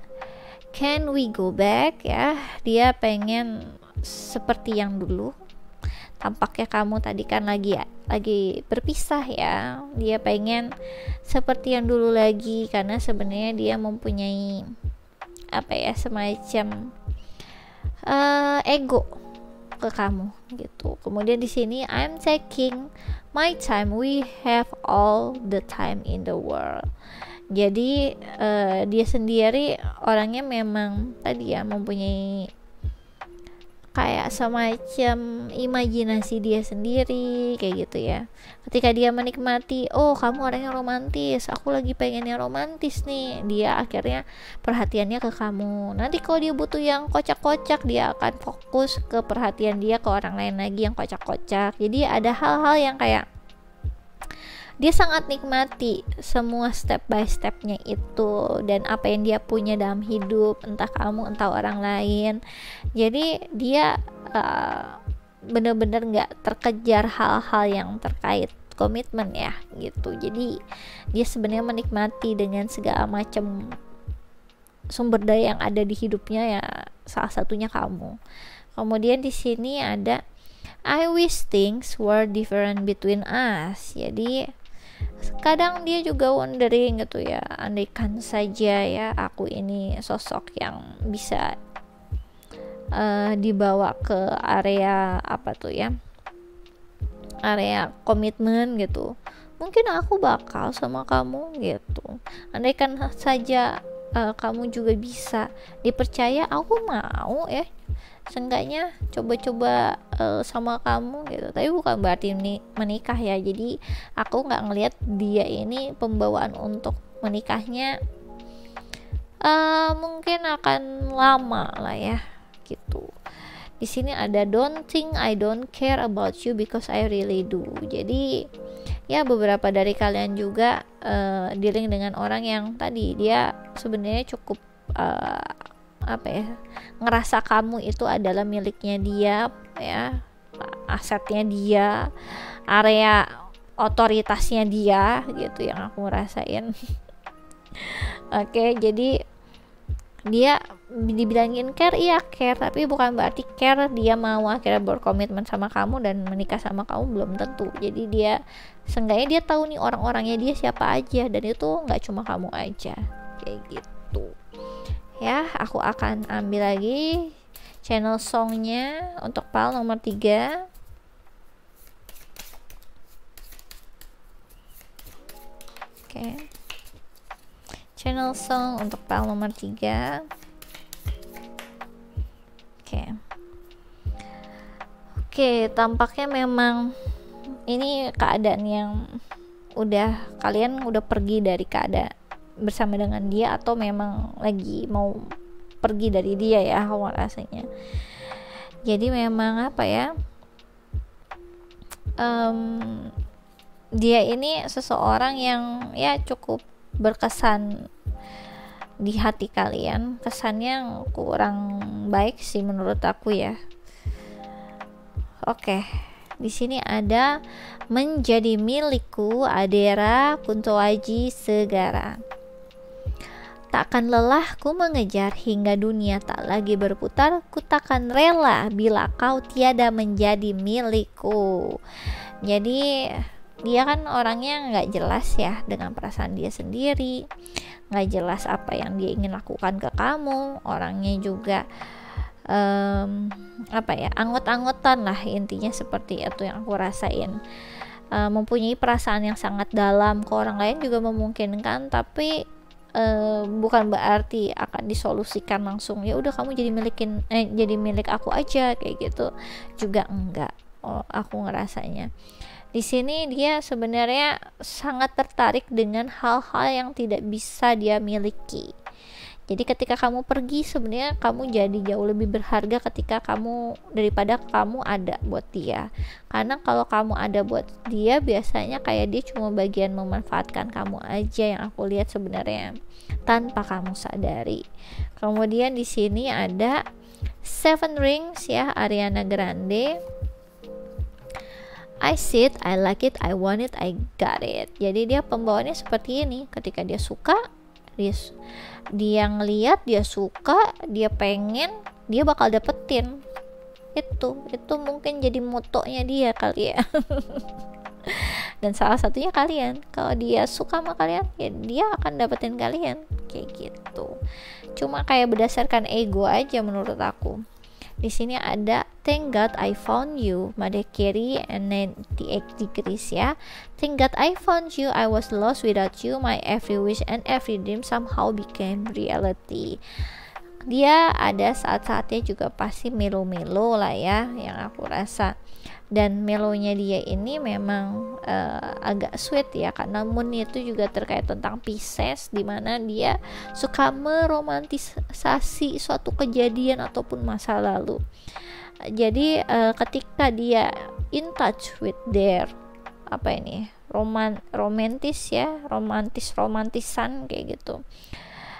Speaker 1: can we go back ya. Dia pengen seperti yang dulu. Tampaknya kamu tadi kan lagi berpisah ya. Dia pengen seperti yang dulu lagi karena sebenarnya dia mempunyai semacam ego ke kamu gitu. Kemudian di sini I'm taking my time, we have all the time in the world. Jadi dia sendiri orangnya memang tadi ya mempunyai kayak semacam imajinasi dia sendiri kayak gitu ya. Ketika dia menikmati, oh kamu orangnya romantis, aku lagi pengennya romantis nih, dia akhirnya perhatiannya ke kamu. Nanti kalau dia butuh yang kocak-kocak, dia akan fokus ke perhatian dia ke orang lain lagi yang kocak-kocak. Jadi ada hal-hal yang kayak dia sangat nikmati semua step by stepnya itu dan apa yang dia punya dalam hidup, entah kamu entah orang lain. Jadi dia bener-bener gak terkejar hal-hal yang terkait komitmen ya gitu. Jadi dia sebenarnya menikmati dengan segala macam sumber daya yang ada di hidupnya ya, salah satunya kamu. Kemudian di sini ada I wish things were different between us. Jadi kadang dia juga wondering gitu ya, andaikan saja ya aku ini sosok yang bisa dibawa ke area apa tuh ya, area komitmen gitu, mungkin aku bakal sama kamu gitu. Andaikan saja kamu juga bisa dipercaya, aku mau ya seenggaknya coba-coba sama kamu gitu. Tapi bukan berarti menikah ya. Jadi aku nggak ngelihat dia ini pembawaan untuk menikahnya mungkin akan lama lah ya gitu. Di sini ada don't think I don't care about you because I really do. Jadi ya beberapa dari kalian juga dealing dengan orang yang tadi dia sebenarnya cukup apa ya, ngerasa kamu itu adalah miliknya dia ya, asetnya dia, area otoritasnya dia gitu yang aku ngerasain. Oke, jadi dia dibilangin care, iya care, tapi bukan berarti care dia mau akhirnya berkomitmen sama kamu dan menikah sama kamu, belum tentu. Jadi dia seenggaknya dia tahu nih orang-orangnya dia siapa aja, dan itu nggak cuma kamu aja kayak gitu ya. Aku akan ambil lagi channel songnya untuk PAL nomor 3. Oke, channel song untuk PAL nomor 3. Oke, tampaknya memang ini keadaan yang kalian udah pergi dari keadaan bersama dengan dia, atau memang lagi mau pergi dari dia ya aku rasanya. Jadi memang apa ya, dia ini seseorang yang ya cukup berkesan di hati kalian. Kesannya kurang baik sih menurut aku ya. Oke, di sini ada menjadi milikku Adera Kuntoaji Segara. Takkan lelah ku mengejar hingga dunia tak lagi berputar, ku takkan rela bila kau tiada menjadi milikku. Jadi dia kan orangnya nggak jelas ya dengan perasaan dia sendiri, nggak jelas apa yang dia ingin lakukan ke kamu. Orangnya juga apa ya, anggot-anggotan lah intinya, seperti itu yang aku rasain. Mempunyai perasaan yang sangat dalam ke orang lain juga memungkinkan, tapi bukan berarti akan disolusikan langsung ya udah kamu jadi milik aku aja kayak gitu juga enggak. Aku ngerasanya di sini dia sebenarnya sangat tertarik dengan hal-hal yang tidak bisa dia miliki. Jadi ketika kamu pergi, sebenarnya kamu jadi jauh lebih berharga daripada kamu ada buat dia. Karena kalau kamu ada buat dia, biasanya kayak dia cuma bagian memanfaatkan kamu aja yang aku lihat sebenarnya, tanpa kamu sadari. Kemudian di sini ada Seven Rings ya, Ariana Grande. I see it, I like it, I want it, I got it. Jadi dia pembawaannya seperti ini. Ketika dia suka, dia ngeliat, dia suka, dia pengen, dia bakal dapetin. Itu mungkin jadi motonya dia kali ya. Dan salah satunya kalian, kalau dia suka sama kalian ya dia akan dapetin kalian kayak gitu. Cuma kayak berdasarkan ego aja menurut aku. Di sini ada Thank God I Found You, Made Carey and 98 Degrees ya. Thank God I found you, I was lost without you, my every wish and every dream somehow became reality. Dia ada saat-saatnya juga pasti melo-melo lah ya yang aku rasa. Dan melonya dia ini memang agak sweet ya, karena moon itu juga terkait tentang Pisces, dimana dia suka meromantisasi suatu kejadian ataupun masa lalu. Jadi ketika dia in touch with their romantisan kayak gitu.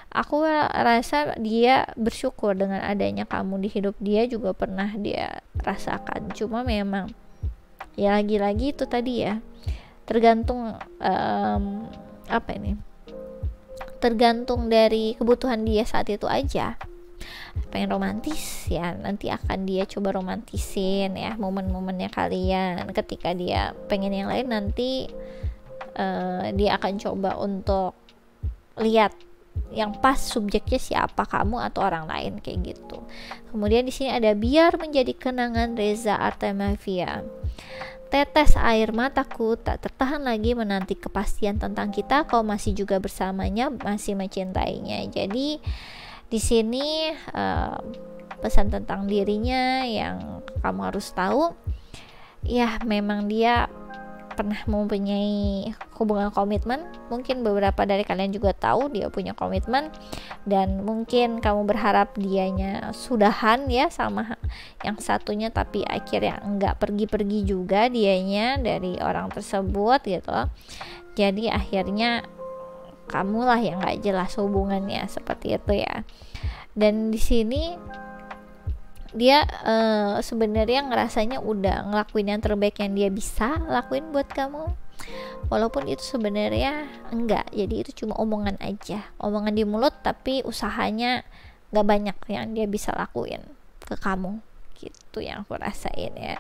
Speaker 1: Aku rasa dia bersyukur dengan adanya kamu di hidup dia, juga pernah dia rasakan. Cuma memang ya lagi-lagi itu tadi ya, tergantung tergantung dari kebutuhan dia saat itu aja. Pengen romantis ya, nanti akan dia coba romantisin ya momen-momennya kalian. Ketika dia pengen yang lain, nanti dia akan coba untuk lihat yang pas subjeknya siapa, kamu atau orang lain kayak gitu. Kemudian di sini ada biar menjadi kenangan Reza Artamevia. Tetes air mataku tak tertahan lagi menanti kepastian tentang kita, kau masih juga bersamanya, masih mencintainya. Jadi di sini pesan tentang dirinya yang kamu harus tahu ya, memang dia pernah mempunyai hubungan komitmen. Mungkin beberapa dari kalian juga tahu dia punya komitmen, dan mungkin kamu berharap dianya sudahan ya sama yang satunya, tapi akhirnya enggak pergi-pergi juga dianya dari orang tersebut gitu. Jadi akhirnya kamulah yang enggak jelas hubungannya, seperti itu ya. Dan di sini dia sebenarnya ngerasanya udah ngelakuin yang terbaik yang dia bisa lakuin buat kamu, walaupun itu sebenarnya enggak. Jadi itu cuma omongan aja, omongan di mulut, tapi usahanya nggak banyak yang dia bisa lakuin ke kamu gitu yang aku rasain ya.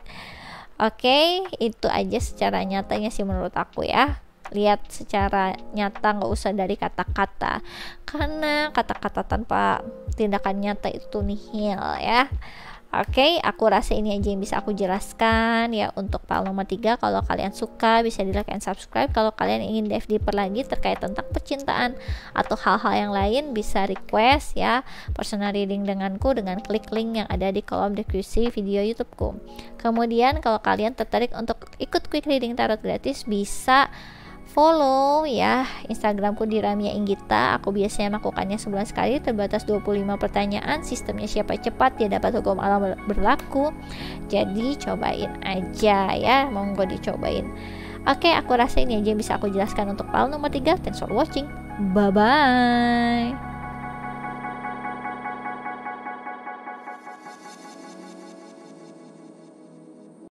Speaker 1: Oke, itu aja secara nyatanya sih menurut aku ya. Lihat secara nyata, nggak usah dari kata-kata, karena kata-kata tanpa tindakan nyata itu nihil ya. Oke, aku rasa ini aja yang bisa aku jelaskan ya untuk file nomor 3. Kalau kalian suka bisa di like and subscribe. Kalau kalian ingin dive deeper lagi terkait tentang percintaan atau hal-hal yang lain, bisa request ya personal reading denganku dengan klik link yang ada di kolom deskripsi video YouTubeku. Kemudian kalau kalian tertarik untuk ikut quick reading tarot gratis, bisa follow ya Instagramku di Ramia Inggita. Aku biasanya melakukannya sebulan sekali, terbatas 25 pertanyaan. Sistemnya siapa cepat dia dapat hukum alam berlaku. Jadi cobain aja ya, monggo dicobain. Oke, aku rasa ini aja yang bisa aku jelaskan untuk file nomor 3. Thanks for watching. Bye bye.